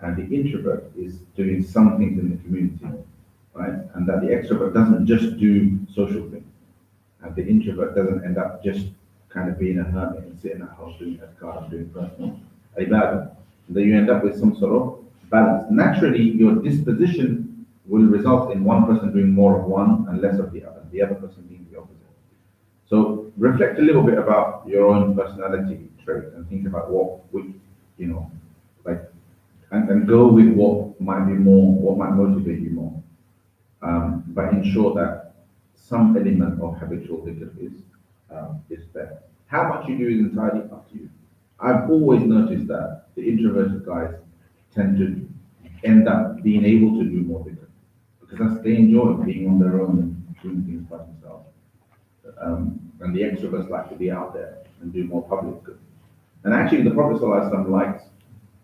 and the introvert is doing some things in the community, right? And that the extrovert doesn't just do social things and the introvert doesn't end up just kind of being a hermit and sitting at home doing adhkar and doing personal ibadah. Then you end up with some sort of balance. Naturally, your disposition will result in one person doing more of one and less of the other person being the opposite. So reflect a little bit about your own personality trait and think about and go with what might motivate you more. But ensure that some element of habitual dhikr is there. How much you do is entirely up to you. I've always noticed that the introverted guys tend to end up being able to do more dhikr because they enjoy being on their own and doing things by themselves. And the extroverts like to be out there and do more public good. And actually, the Prophet ﷺ likes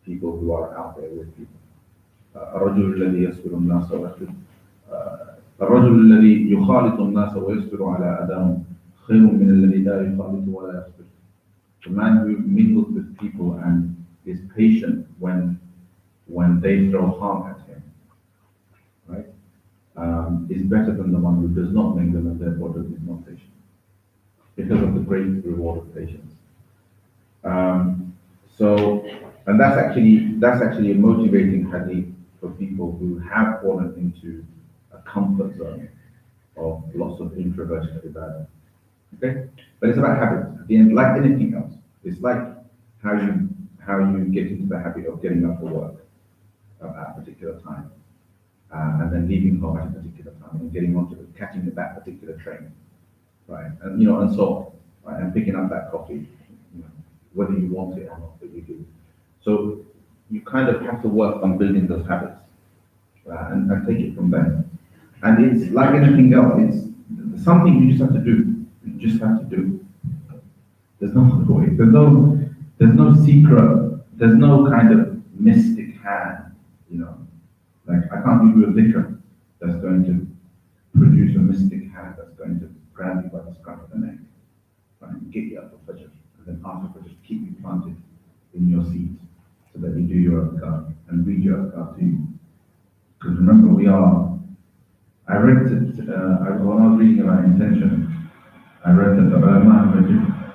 people who are out there with people. الرجل الذي يصبر الناس الرجل الذي يخالط الناس ويصبر على أذاهم خير من الذي لا يخالط ولا يصبر. The man who mingles with people and is patient when they throw harm at him, right, is better than the one who does not mingle and therefore is not patient, because of the great reward of patience. And that's actually a motivating hadith for people who have fallen into a comfort zone of lots of introversion ibadah. Okay? But it's about habits. At the end, like anything else, it's like how you get into the habit of getting up for work at a particular time, and then leaving home at a particular time, and catching that particular train, right? And and so on, right? And picking up that coffee, whether you want it or not, but you do. So you kind of have to work on building those habits, and take it from there. And it's like anything else. It's something you just have to do. You just have to do. There's no other way. There's no secret. There's no kind of mystic hand. Like I can't give you a dhikr that's going to produce a mystic hand that's going to grab you by the scruff of the neck, right, and get you up for Fajr, and then after Fajr keep you planted in your seat so that you do your adhkar and read your adhkar to you. Because remember, I read it, when I was reading about intention, I read that the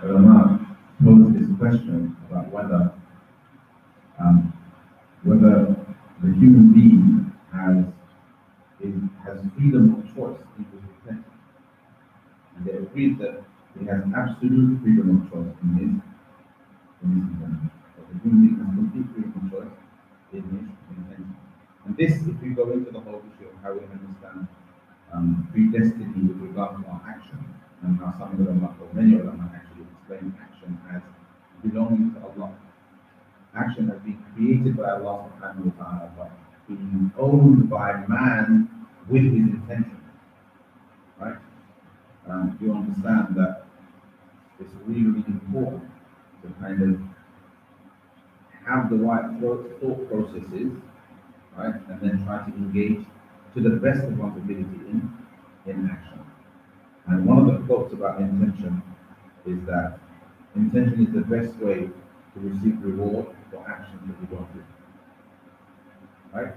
ulama posed this question about whether the human being has freedom of choice in his intent. And they agreed that he has absolute freedom of choice in in misintention. So the human being has complete freedom of choice in misintention. And this, if we go into the whole issue of how we understand predestiny with regard to our action, and how some of them, or many of them, actually explain action as belonging to Allah. Action has been created by Allah subhanahu wa ta'ala, but being owned by man with his intention. Right? You understand that it's really, really important to kind of have the right thought processes, right? And then try to engage to the best of one's ability in action. And one of the quotes about intention is that intention is the best way to receive reward for actions that you don't do. Right?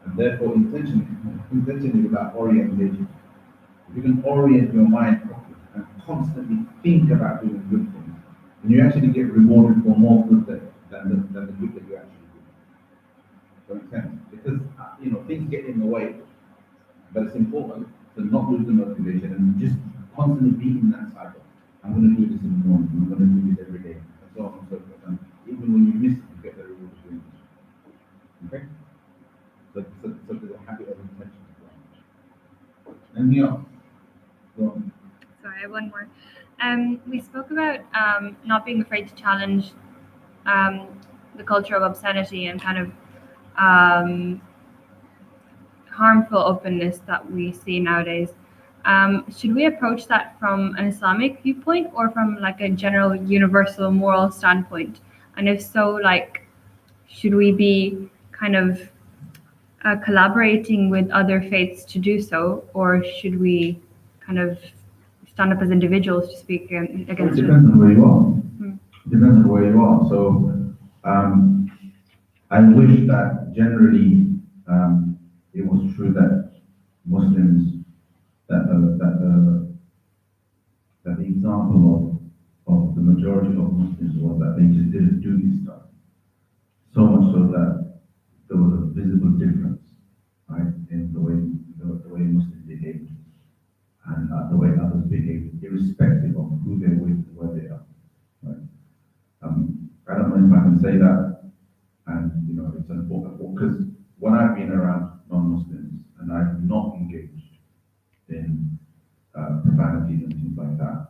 And therefore intention is about orientation. If you can orient your mind properly and constantly think about doing good things, then you actually get rewarded for more good than the good that you actually do. Does that make sense? Because things get in the way, but it's important to not lose the motivation and just constantly be in that cycle. I'm going to do this in the morning. I'm going to do this every day, and so on and so forth. And even when you miss it, you get the reward of doing it. Okay? So there's a habit of intention as well. Anything else? Go on. Sorry, I have one more. We spoke about not being afraid to challenge the culture of obscenity and kind of harmful openness that we see nowadays. Should we approach that from an Islamic viewpoint or from like a general universal moral standpoint? And if so, like, should we be kind of collaborating with other faiths to do so, or should we kind of stand up as individuals to speak against it? Depends on where you are. Depends on where you are. So I wish that generally it was true that Muslims, that the example of the majority of Muslims was that they just didn't do this stuff. So much so that there was a visible difference, right, in the way Muslims behaved and the way others behaved, irrespective of who they're with and where they are. Right? I don't know if I can say that, and it's important because when I've been around non-Muslims and I've not engaged in profanities and things like that,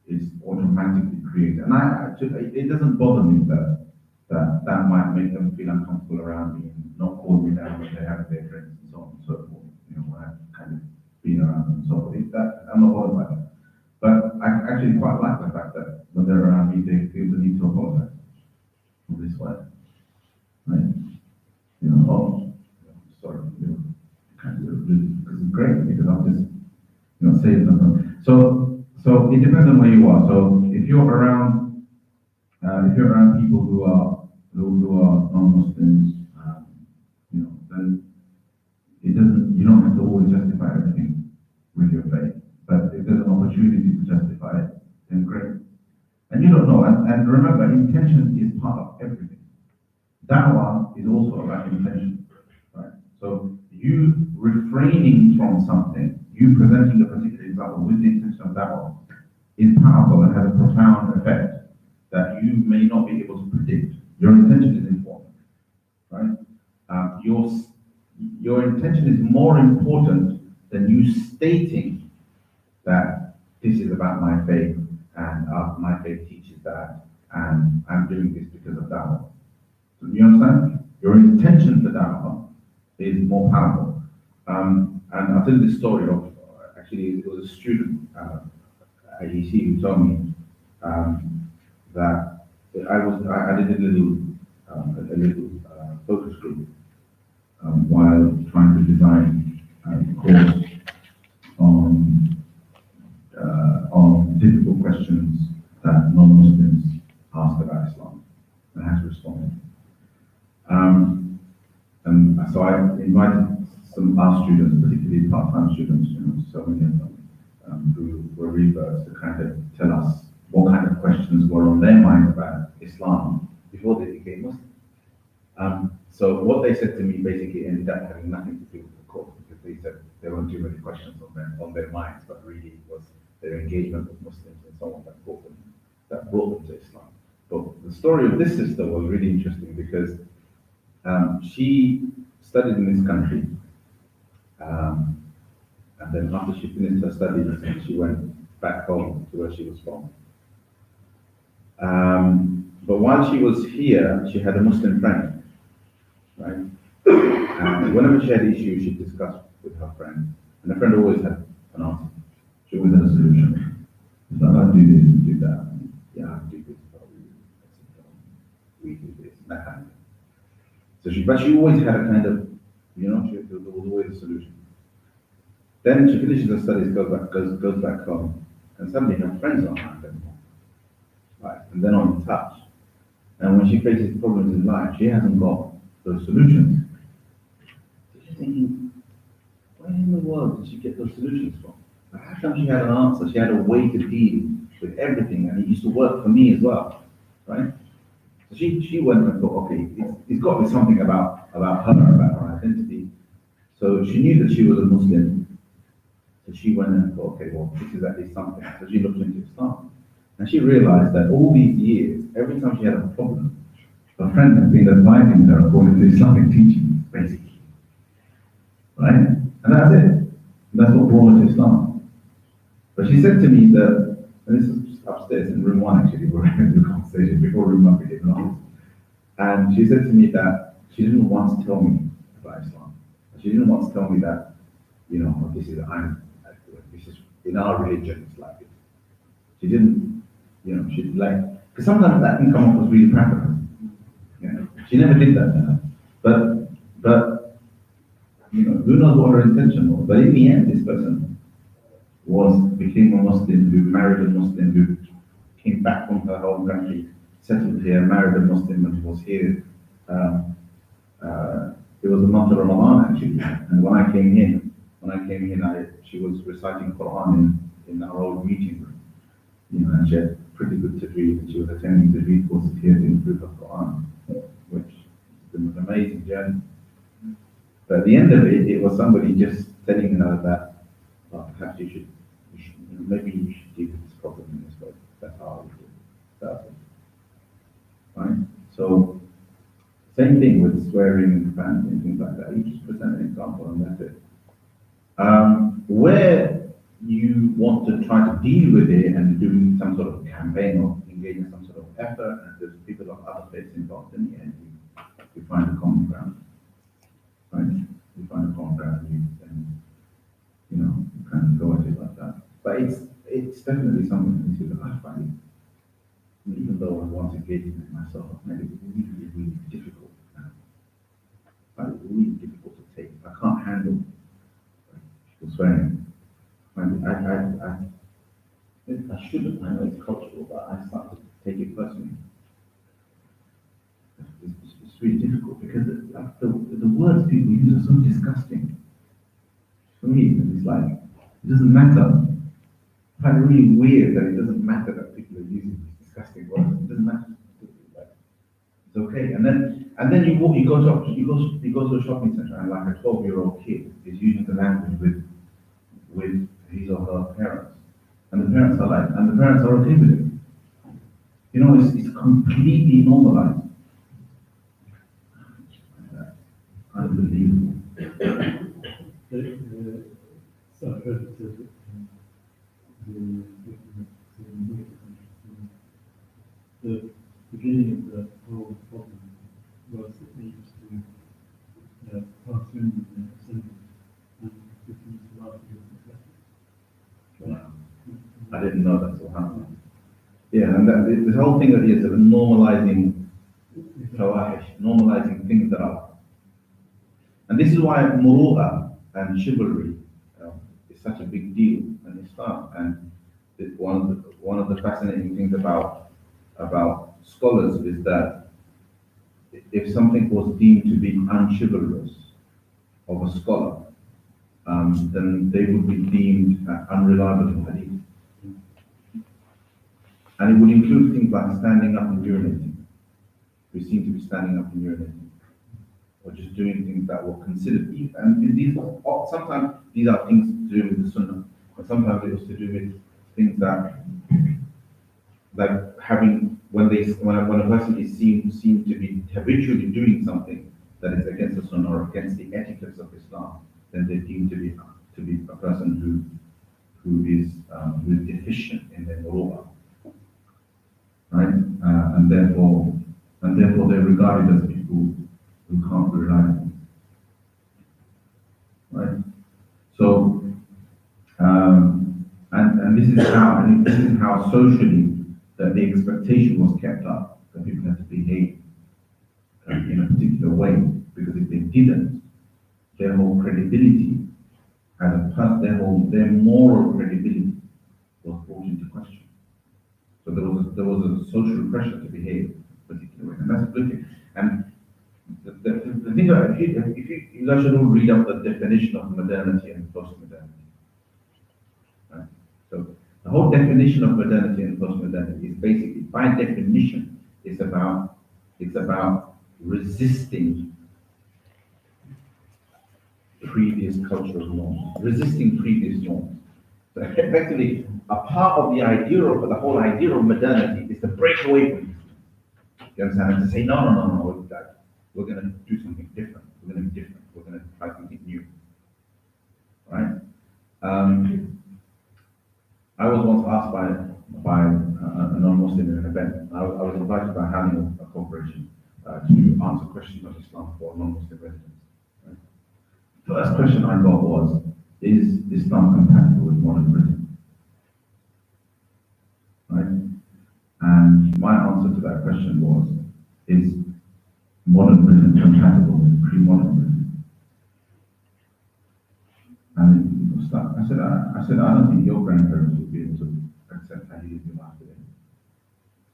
it's automatically created. And it doesn't bother me that might make them feel uncomfortable around me and not call me down when they're having their drinks and so on and so forth. When I've kind of been around them. So I'm not bothered by that. But I actually quite like the fact that when they're around me, they feel the need to apologize for this way. Right? Sorry, kind of because it's great because I'm just saying something. So it depends on where you are. So if you're around people who are non-Muslims, then you don't have to always justify everything with your faith. But if there's an opportunity to justify it, then great. And you don't know. And remember, intention is part of everything. Dawah is also about intention, right? So you refraining from something, you presenting a particular example with the intention of dawah is powerful and has a profound effect that you may not be able to predict. Your intention is important, right? Your intention is more important than you stating that this is about my faith and my faith teaches that and I'm doing this because of dawah. So you understand? Your intention for dawah is more powerful. And I'll tell you the story of, actually it was a student at EC who told me that I did a little focus group while trying to design a course on difficult questions that non-Muslims ask about Islam and how to respond. And so I invited some our students, particularly part-time students, so many of them, who were reverts to kind of tell us what kind of questions were on their mind about Islam before they became Muslim. So what they said to me basically ended up having nothing to do with the course because they said there weren't too many questions on their minds, but really it was their engagement with Muslims and so on that brought them to Islam. But story of this sister was really interesting because she studied in this country, and then after she finished her studies, she went back home to where she was from. But while she was here, she had a Muslim friend, right? And whenever she had issues, she'd discuss with her friend, and the friend always had an answer. She always had a solution. So I do this, do that. Yeah, I do this, but we do this, that kind of thing. But she always had a kind of, there was always a solution. Then she finishes her studies, goes back home, and suddenly her friends aren't around anymore. Right, and they're not in touch. And when she faces problems in life, she hasn't got those solutions. So she's thinking, where in the world did she get those solutions from? How come she had an answer? She had a way to deal with everything, and it used to work for me as well, right? So she went and thought, okay, it's got to be something about her, about her identity. So she knew that she was a Muslim. So she went and thought, okay, well, this is at least something. So she looked into Islam. And she realized that all these years, every time she had a problem, her friend had been advising her according to Islamic teaching, basically. Right? And that's it. That's what brought her to Islam. But she said to me that, and this is upstairs in room 1 actually, we're having the conversation before room 1 became on. And she said to me that she didn't once tell me about Islam. She didn't once tell me that, this is in our religion, it's like this. She didn't, she'd like, because sometimes that can come off as really practical. She never did that. But who knows what her intention was? But in the end, this person became a Muslim, who married a Muslim, who came back from her home country, settled here, married a Muslim, and was here. It was the month of Ramadan actually, and when I came in, she was reciting Quran in our old meeting room. And she had pretty good tajweed, and she was attending the tajweed courses here to improve her Quran, which has been an amazing journey. But at the end of it, it was somebody just telling her that, well, perhaps maybe you should deal with this problem in this way. That's how I would do it. That's it. Right? So, same thing with swearing and family and things like that. You just present an example and that's it. Where you want to try to deal with it and do some sort of campaign or engage in some sort of effort, and there's people of other faiths involved, in the end, you find a common ground. Right? You find a common ground and you kind of go at it like that. But it's definitely something that I find, even though I want to engage in it myself, I find it really, really difficult. I find it really difficult to take. I can't handle people swearing. I shouldn't, I know it's cultural, but I start to take it personally. It's really difficult because the words people use are so disgusting. For me, it's like, it doesn't matter. I find it really weird that it doesn't matter that people are using these disgusting words. It doesn't matter. It's okay. And then you go to a shopping center, and like a 12-year-old kid is using the language with his or her parents. And the parents are okay with it. It's completely normalized. Unbelievable. So I heard it said that the beginning of the whole problem was that they used to pass in the assembly and refuse to laugh against Wow. I didn't know that's what happened. Yeah, and the whole thing that is normalizing fawahish, normalizing things that are. And this is why muru'ah and chivalry is such a big deal in Islam. And one of the fascinating things about scholars is that if something was deemed to be unchivalrous of a scholar, then they would be deemed unreliable in hadith. And it would include things like standing up and urinating. We seem to be standing up and urinating, or just doing things that were considered. And sometimes these are things to do with the sunnah, but sometimes it was to do with things that, like having when a person is seen to be habitually doing something that is against the Sunnah or against the etiquettes of Islam, then they're deemed to be a person who is deficient in their muru'ah, right? And therefore they're regarded as people who can't be relied on, right? So, and this is how socially that the expectation was kept up, that people had to behave in a particular way, because if they didn't, their whole credibility as a person, their moral credibility was brought into question. So there was a social pressure to behave a particular way, and that's a good thing. And the thing about if you guys should all read up the definition of modernity and post-modernity. Right? So the whole definition of modernity and post-modernity is basically, by definition, it's about resisting previous cultural norms, resisting previous norms. So effectively, a part of the whole idea of modernity is to break away from this. You understand? And to say, no, we're going to do something different. We're going to be different. We're going to try something new. Right? I was once asked by a non-Muslim in an event. I was invited by having a corporation to answer questions on Islam for non-Muslim residents. Right? First question I got was, is Islam compatible with modern Britain? Right? And my answer to that question was, is modern Britain compatible with pre-modern Britain? And people stopped. I said, I don't think your grandparents would be able to accept how you live your life today.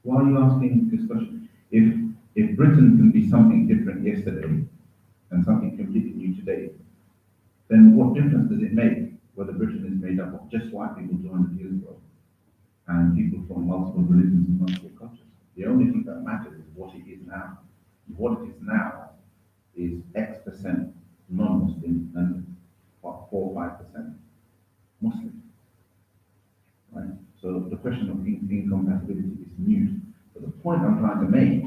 Why are you asking this question? If Britain can be something different yesterday and something completely new today, then what difference does it make whether Britain is made up of just white people 200 years ago and people from multiple religions and multiple cultures? The only thing that matters is what it is now. What it is now is X% non-Muslim and 4 or 5% Muslim. Right? So the question of incompatibility is new. But the point I'm trying to make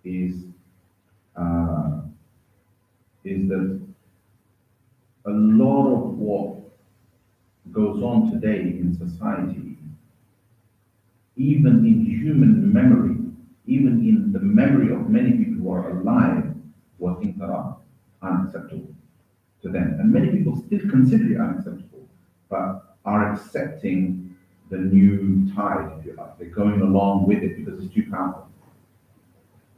is that a lot of what goes on today in society, even in human memory, even in the memory of many people who are alive, were things that are unacceptable to them. And many people still consider it unacceptable, but are accepting the new tide, if you like. They're going along with it because it's too powerful.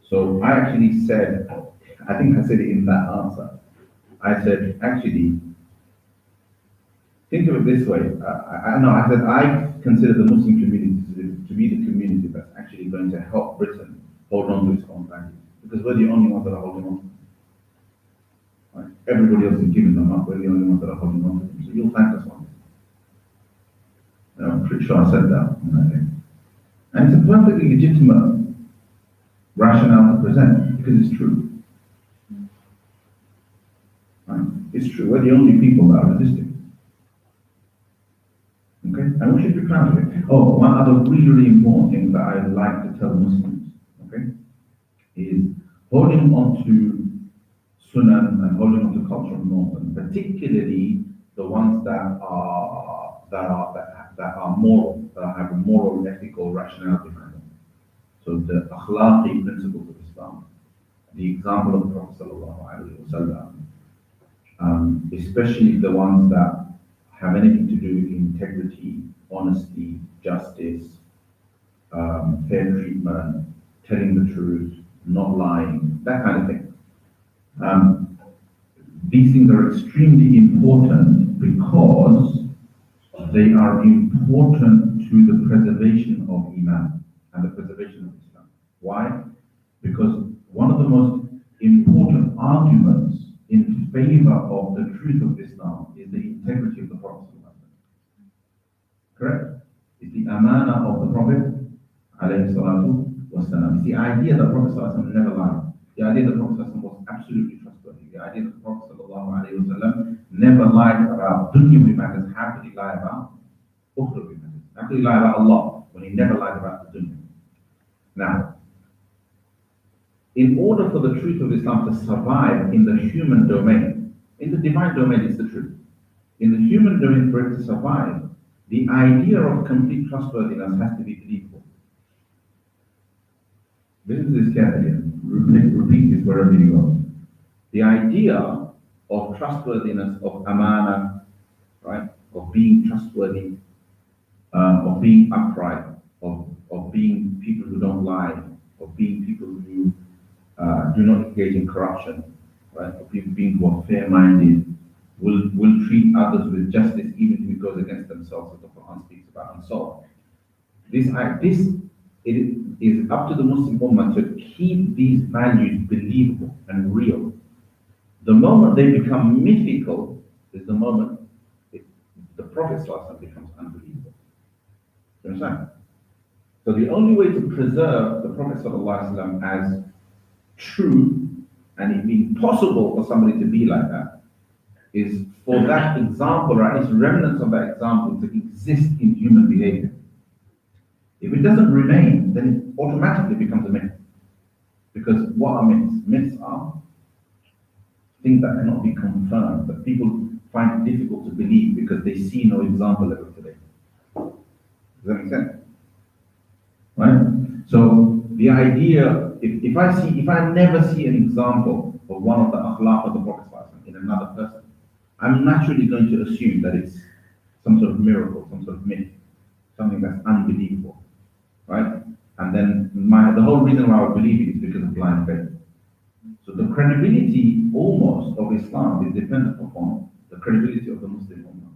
So I actually said, I think I said it in that answer. I said, actually, think of it this way. I said, I consider the Muslim community to be the community that's actually going to help Britain hold on to its own values. Because we're the only ones that are holding on to them. Right? Everybody else is giving them up. We're the only ones that are holding on to them. So you'll thank us one day. I'm pretty sure I said that on that day. And it's a perfectly legitimate rationale to present because it's true. Right? It's true. We're the only people that are resisting. Okay? And we should be proud of it. Oh, one other really, really important thing that I'd like to tell Muslims, okay, is holding on to Sunnah and holding on to cultural norms, and particularly the ones that are moral, that have a moral, ethical rationale behind them. So the akhlaqi principles of Islam, the example of the Prophet sallallahu alaihi wasallam, especially the ones that have anything to do with integrity, honesty, justice, fair treatment, telling the truth, not lying, that kind of thing. These things are extremely important because they are important to the preservation of Iman and the preservation of Islam. Why? Because one of the most important arguments in favor of the truth of Islam is the integrity of the Prophet. Correct? It's the amana of the Prophet alayhi salatu wasalam. It's the idea that the Prophet ﷺ never lied. The idea that the Prophet ﷺ was absolutely trustworthy. The idea that the Prophet ﷺ never lied about dunyawi matters. How could he lie about ukhrawi matters? How could he lie about Allah when he never lied about the dunya? Now, in order for the truth of Islam to survive in the human domain, in the divine domain is the truth. In the human domain, for it to survive, the idea of complete trustworthiness has to be believable. Listen to this carefully. Repeat this wherever you go. The idea of trustworthiness, of amana, right, of being trustworthy, of being upright, of being people who don't lie, of being people who do not engage in corruption, right, of people being who are fair-minded, will treat others with justice even if it goes against themselves, as the Quran speaks about, and so on. It is up to the Muslim Ummah to keep these values believable and real. The moment they become mythical is the moment the Prophet ﷺ becomes unbelievable. You understand? So the only way to preserve the Prophet ﷺ as true and it being possible for somebody to be like that is for that example, or at least remnants of that example, to exist in human behavior. If it doesn't remain, then it automatically becomes a myth. Because what are myths? Myths are things that cannot be confirmed, that people find it difficult to believe because they see no example of it today. Does that make sense? Right? So the idea, if I never see an example of one of the akhlaq of the Prophet in another person, I'm naturally going to assume that it's some sort of miracle, some sort of myth, something that's unbelievable, right? And then the whole reason why I would believe it is because of blind faith. So the credibility almost of Islam is dependent upon the credibility of the Muslim Ummah,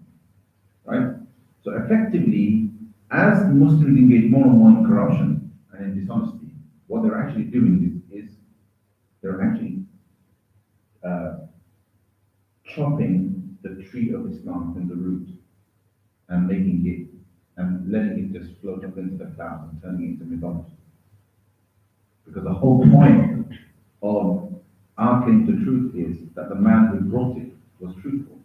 right? So effectively, as Muslims engage more and more in corruption and in dishonesty, what they're actually doing is they're actually chopping the tree of Islam from the root and making it and letting it just float up into the clouds and turning it into mythology. Because the whole point of our claim to truth is that the man who brought it was truthful.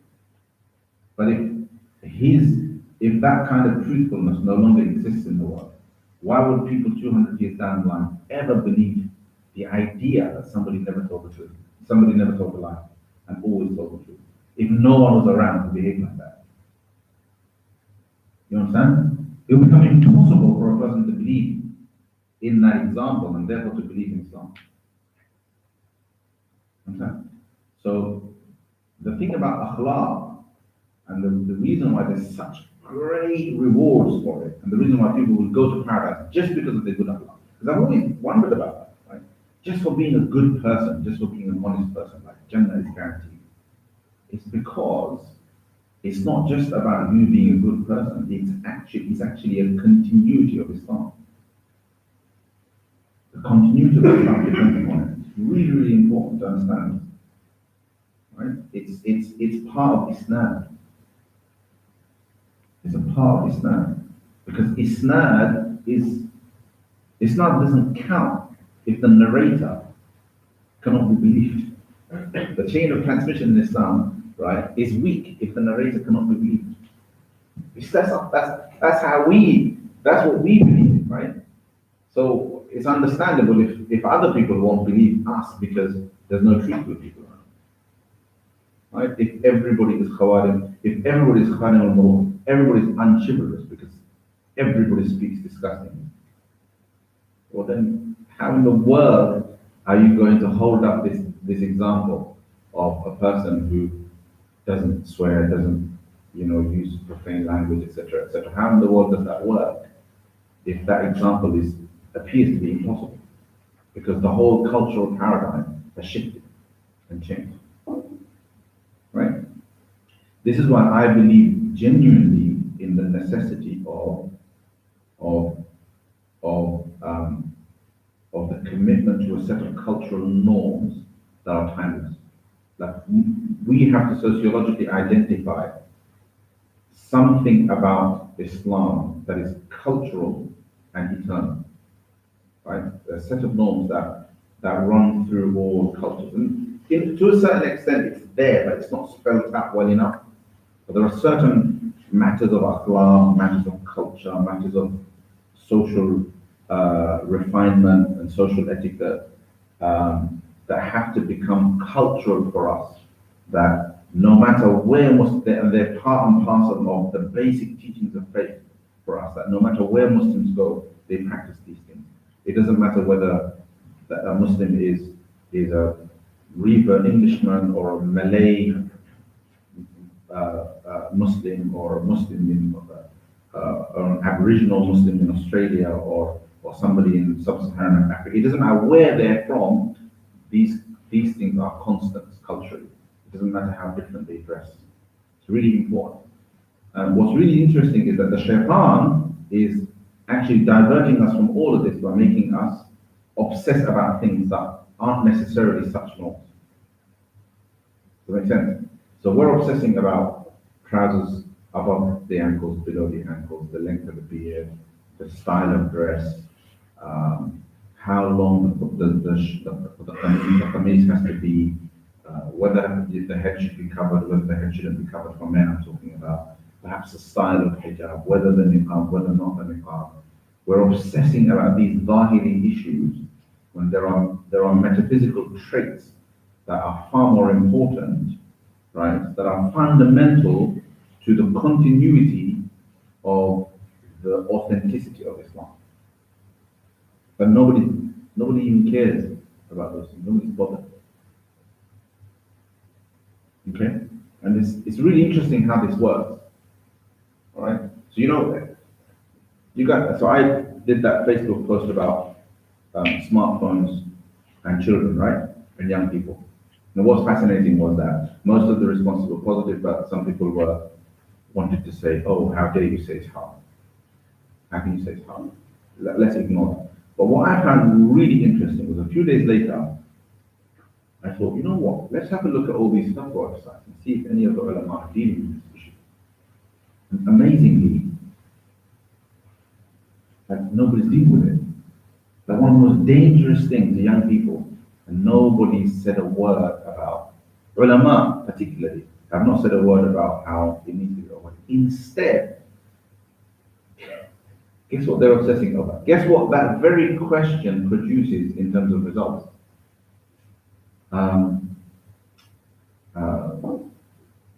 But if that kind of truthfulness no longer exists in the world, why would people 200 years down the line ever believe the idea that somebody never told the truth, somebody never told a lie, and always told the truth, if no one was around to behave like that? You understand? It would become impossible for a person to believe in that example and therefore to believe in Islam. Understand? So the thing about akhlaq and the reason why there's such great rewards for it, and the reason why people will go to paradise just because of their good akhlaq. Because I've always wondered about that, right? Just for being a good person, just for being an honest person, like Jannah is guaranteed. It's because it's not just about you being a good person, it's actually a continuity of Islam. The continuity of Islam depends upon it. It's really, really important to understand. Right? It's part of Islam. It's a part of Islam. Because Islam doesn't count if the narrator cannot be believed. The chain of transmission in Islam, right, is weak if the narrator cannot be believed. That's what we believe, right? So it's understandable if other people won't believe us because there's no truth with people around. Right? If everybody is Khawarim, if everybody is Khawarim al-Muluk, everybody is unchivalrous because everybody speaks disgustingly. Well then, how in the world are you going to hold up this example of a person who doesn't swear, doesn't use profane language, etc., etc.? How in the world does that work if that example appears to be impossible? Because the whole cultural paradigm has shifted and changed. Right? This is why I believe genuinely in the necessity of the commitment to a set of cultural norms that are timeless. Like we have to sociologically identify something about Islam that is cultural and eternal. Right? A set of norms that run through all cultures. And to a certain extent it's there, but it's not spelled out well enough. But there are certain matters of akhlaq, matters of culture, matters of social refinement and social etiquette that have to become cultural for us. That no matter where and they're part and parcel of the basic teachings of faith for us. That no matter where Muslims go, they practice these things. It doesn't matter whether a Muslim is a Reaper Englishman or a Malay Muslim or a Muslim in or an Aboriginal Muslim in Australia or somebody in sub-Saharan Africa. It doesn't matter where they're from. These things are constants culturally. It doesn't matter how different they dress. It's really important. What's really interesting is that the shaitan is actually diverting us from all of this by making us obsess about things that aren't necessarily such norms. Does that make sense? So we're obsessing about trousers above the ankles, below the ankles, the length of the beard, the style of dress, how long the kameez has to be, whether the head should be covered, whether the head shouldn't be covered. For men, I'm talking about perhaps the style of hijab, whether the niqab, whether not the niqab. We're obsessing about these zahiri issues when there are metaphysical traits that are far more important, right? That are fundamental to the continuity of the authenticity of Islam. But nobody even cares about those things. Nobody's bothered. Okay? And it's really interesting how this works. All right? So so I did that Facebook post about smartphones and children, right? And young people. And what's fascinating was that most of the responses were positive, but some people wanted to say, oh, how dare you say it's haram? How can you say it's haram? Let's ignore that. But what I found really interesting was a few days later, I thought, you know what? Let's have a look at all these fatwa websites and see if any of the ulama are dealing with this issue. And amazingly, nobody's dealing with it. Like one of the most dangerous things to young people, and nobody said a word about, ulama particularly, have not said a word about how it needs to be avoided. Instead, guess what they're obsessing over? Guess what that very question produces in terms of results?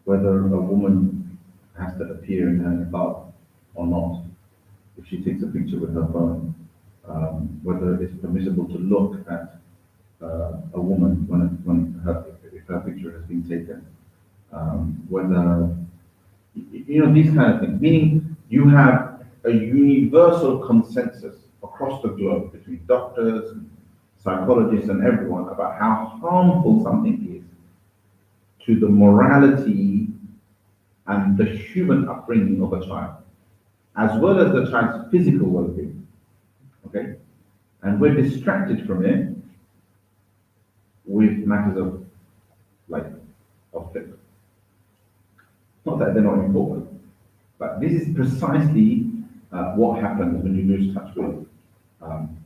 Whether a woman has to appear in her niqab or not, if she takes a picture with her phone, whether it's permissible to look at a woman if her picture has been taken, whether these kind of things. Meaning, you have a universal consensus across the globe between doctors and psychologists and everyone about how harmful something is to the morality and the human upbringing of a child, as well as the child's physical well-being. Okay? And we're distracted from it with matters of faith. Not that they're not important, but this is precisely what happens when you lose touch with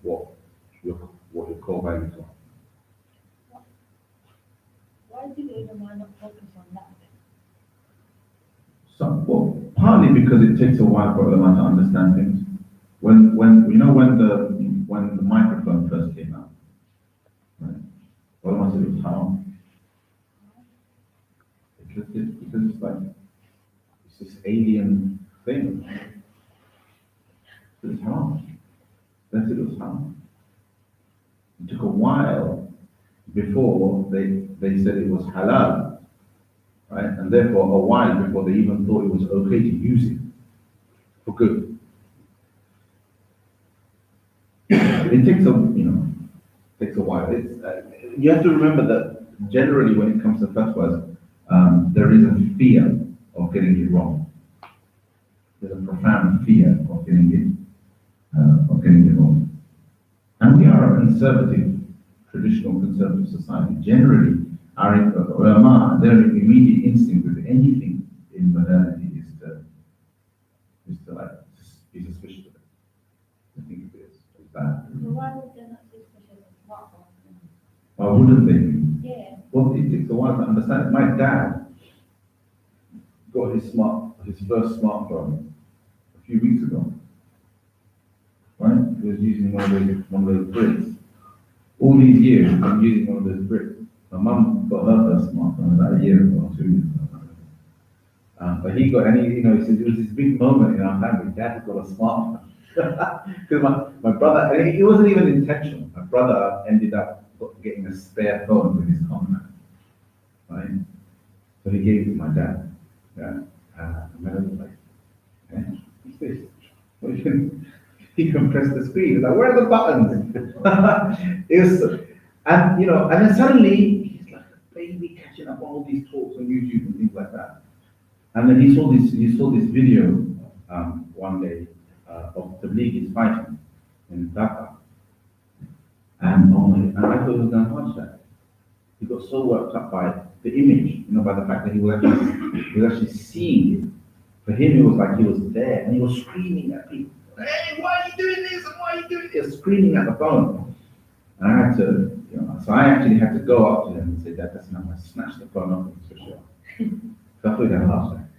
what your core values are. Why do they want to focus on that? Well, partly because it takes a while for them to understand things. When the microphone first came out, right? Well, I said it was haram. Because it's like it's this alien thing. It's haram. That's it was haram. It took a while before they said it was halal, right? And therefore a while before they even thought it was okay to use it for good. It takes a while. You have to remember that generally when it comes to fatwas, there is a fear of getting it wrong. There's a profound fear of getting it wrong. And we are a traditional conservative society. Generally, our ulama, their immediate instinct with anything in modernity is to be suspicious of it. I think it is bad. So why would they not suspicious of what? Why wouldn't they? Yeah. Well, it takes a while to understand it. My dad got his first smartphone a few weeks ago. right? He was using one of those bricks. All these years, I'm using one of those bricks. My mum got her first smartphone about a year ago, or 2 years ago. But he got, and he said it was this big moment in our family. Dad got a smartphone. Because my brother, and it wasn't even intentional. My brother ended up getting a spare phone with his contact, right? So he gave it to my dad. Yeah. And my dad was like, "Eh, what's this?" Well, he can press the screen. He's like, "Where are the buttons?" It was, and and then suddenly he's like a baby catching up on all these talks on YouTube and things like that. And then he saw this video one day of Tablighi's fighting in Dhaka. And and I thought he was going to watch that. He got so worked up by the image, by the fact that he was actually seeing it. For him, it was like he was there and he was screaming at people. "Hey, why are you doing this? And why are you doing this?" Screaming at the phone. And I had to, so I actually had to go up to him and say, "Dad, that's enough." I snatched the phone off him for sure. So I thought he had a heart attack.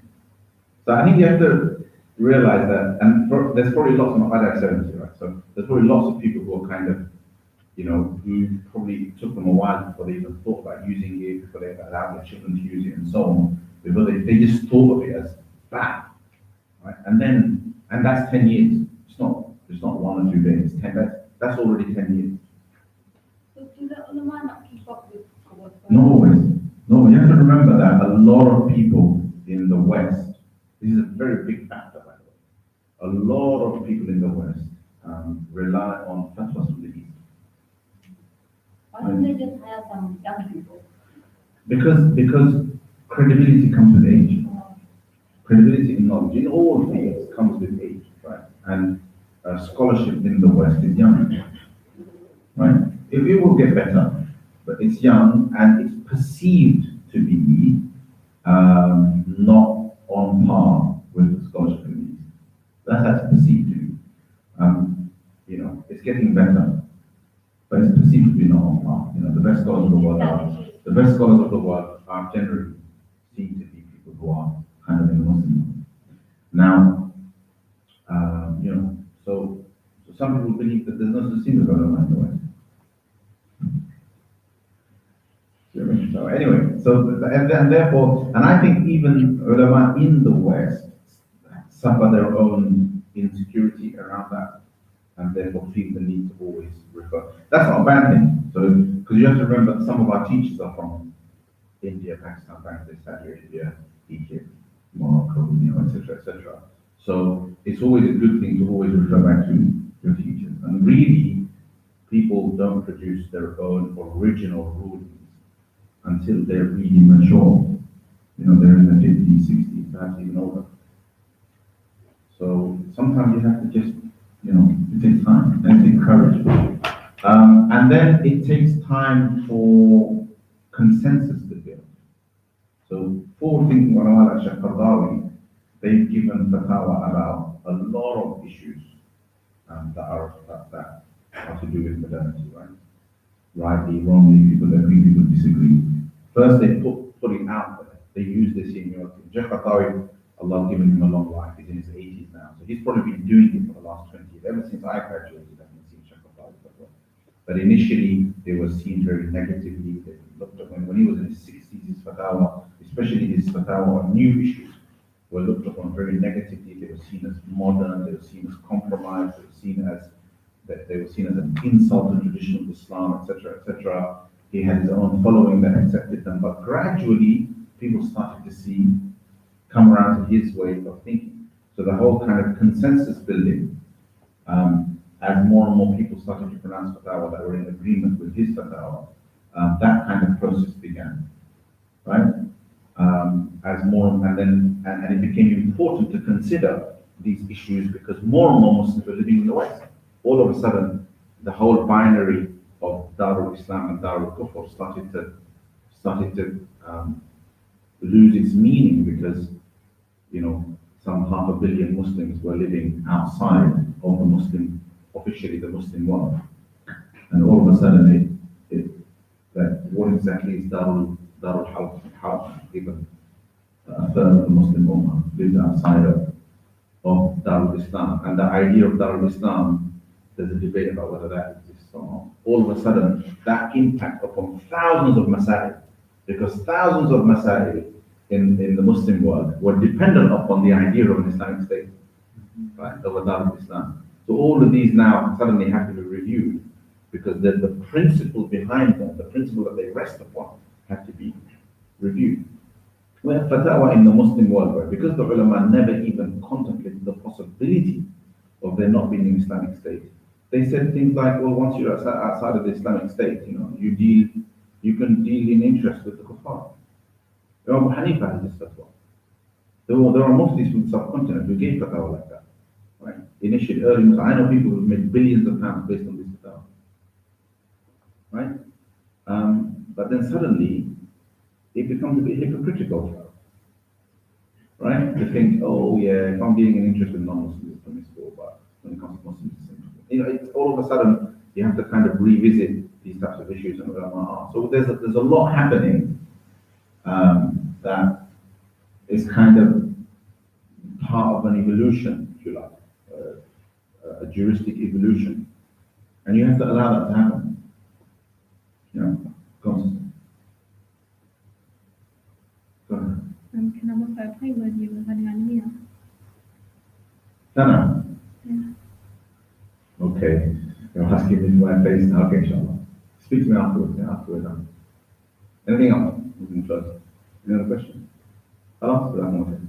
So I think you have to realize that, and there's probably lots of, my dad 70, right? So there's probably lots of people who are kind of, who probably took them a while before they even thought about using it, before they allowed their children to use it and so on, because they just thought of it as bad, right? And that's 10 years. It's not 1 or 2 days. 10. That's already 10 years. So do the ulama not keep up with what? Not always. No, you have to remember that a lot of people in the West, this is a very big factor, by the way. A lot of people in the West rely on fatwas from the East. Why don't they just hire some young people? Because credibility comes with age. Credibility in knowledge, in all fields, comes with age, right? And scholarship in the West is young, right? It will get better, but it's young and it's perceived to be not on par with the scholarship in the East. That's how it's perceived to be. It's getting better, but it's perceived to be not on par. The best scholars of the world are generally seen to be people who are kind of in the Muslim world. Now, so some people believe that there's no such thing as ulama in the West. So anyway, and therefore, and I think even ulama in the West suffer their own insecurity around that, and therefore feel the need to always refer. That's not a bad thing. So, because you have to remember that some of our teachers are from India, Pakistan, Bangladesh, Saudi Arabia, Egypt, Morocco, etc., etc. So it's always a good thing to always refer back to your teachers. And really, people don't produce their own original rulings until they're really mature. They're in the 50s, 60s, perhaps even older. So sometimes you have to just, it takes time and it takes courage. And then it takes time for consensus to build. So forward-thinking ulama like Sheikh Qaradawi, they've given fatwa about a lot of issues that are to do with modernity, right? Rightly, wrongly, people agree, people disagree. First, they put it out there. They use this in your team. Sheikh Qaradawi, Allah given him a long life. He's in his 80s now, so he's probably been doing it for the last 20 years. Ever since I graduated, I've been seeing Sheikh Qaradawi. But initially, they were seen very negatively. They looked at when he was in his 60s, his fatwa, especially his fatwa on new issues, were looked upon very negatively. They were seen as modern. They were seen as compromised. They were seen as an insult to traditional Islam, etc., etc. He had his own following that accepted them, but gradually people started to come around to his way of thinking. So the whole kind of consensus building, as more and more people started to pronounce fatwa that were in agreement with his fatwa, that kind of process began, right? As more and it became important to consider these issues because more and more Muslims were living in the West. All of a sudden, the whole binary of Darul Islam and Darul Kufr started to lose its meaning because some 500 million Muslims were living outside of officially the Muslim world, and all of a sudden what exactly is Darul Halaqah? Even a third of the Muslim Ummah lives outside of Darul Islam, and the idea of Darul Islam there's a debate about whether that exists or not. All of a sudden, that impact upon thousands of masail, because thousands of masail in the Muslim world were dependent upon the idea of an Islamic state, right, of a Darul Islam. So all of these now suddenly have to be reviewed because the principle behind them, the principle that they rest upon, have to be reviewed. Well, fatwa in the Muslim world, right, because the ulama never even contemplated the possibility of there not being an Islamic state, they said things like, well, once you're outside of the Islamic state, you can deal in interest with the kuffar. Abu Hanifa has this fatwa. There are Muslims from the subcontinent who gave fatwa like that, right? Initially, early Muslims, I know people who've made billions of pounds based on this fatwa, right? But then suddenly, it becomes a bit hypocritical, right? They think, oh yeah, if I'm dealing in interest with non-Muslims, it's permissible, but when it comes to Muslims, it's impossible. It's all of a sudden, you have to kind of revisit these types of issues and so there's a lot happening that is kind of part of an evolution, if you like, a juristic evolution, and you have to allow that to happen. Constantly. Go ahead. Can I modify with you with any Sana. Yeah. Okay. You're asking me my face now. Okay, inshallah. Speak to me afterwards. Yeah, after we're done. Anything else? Moving further. Any other question? I'll answer that one.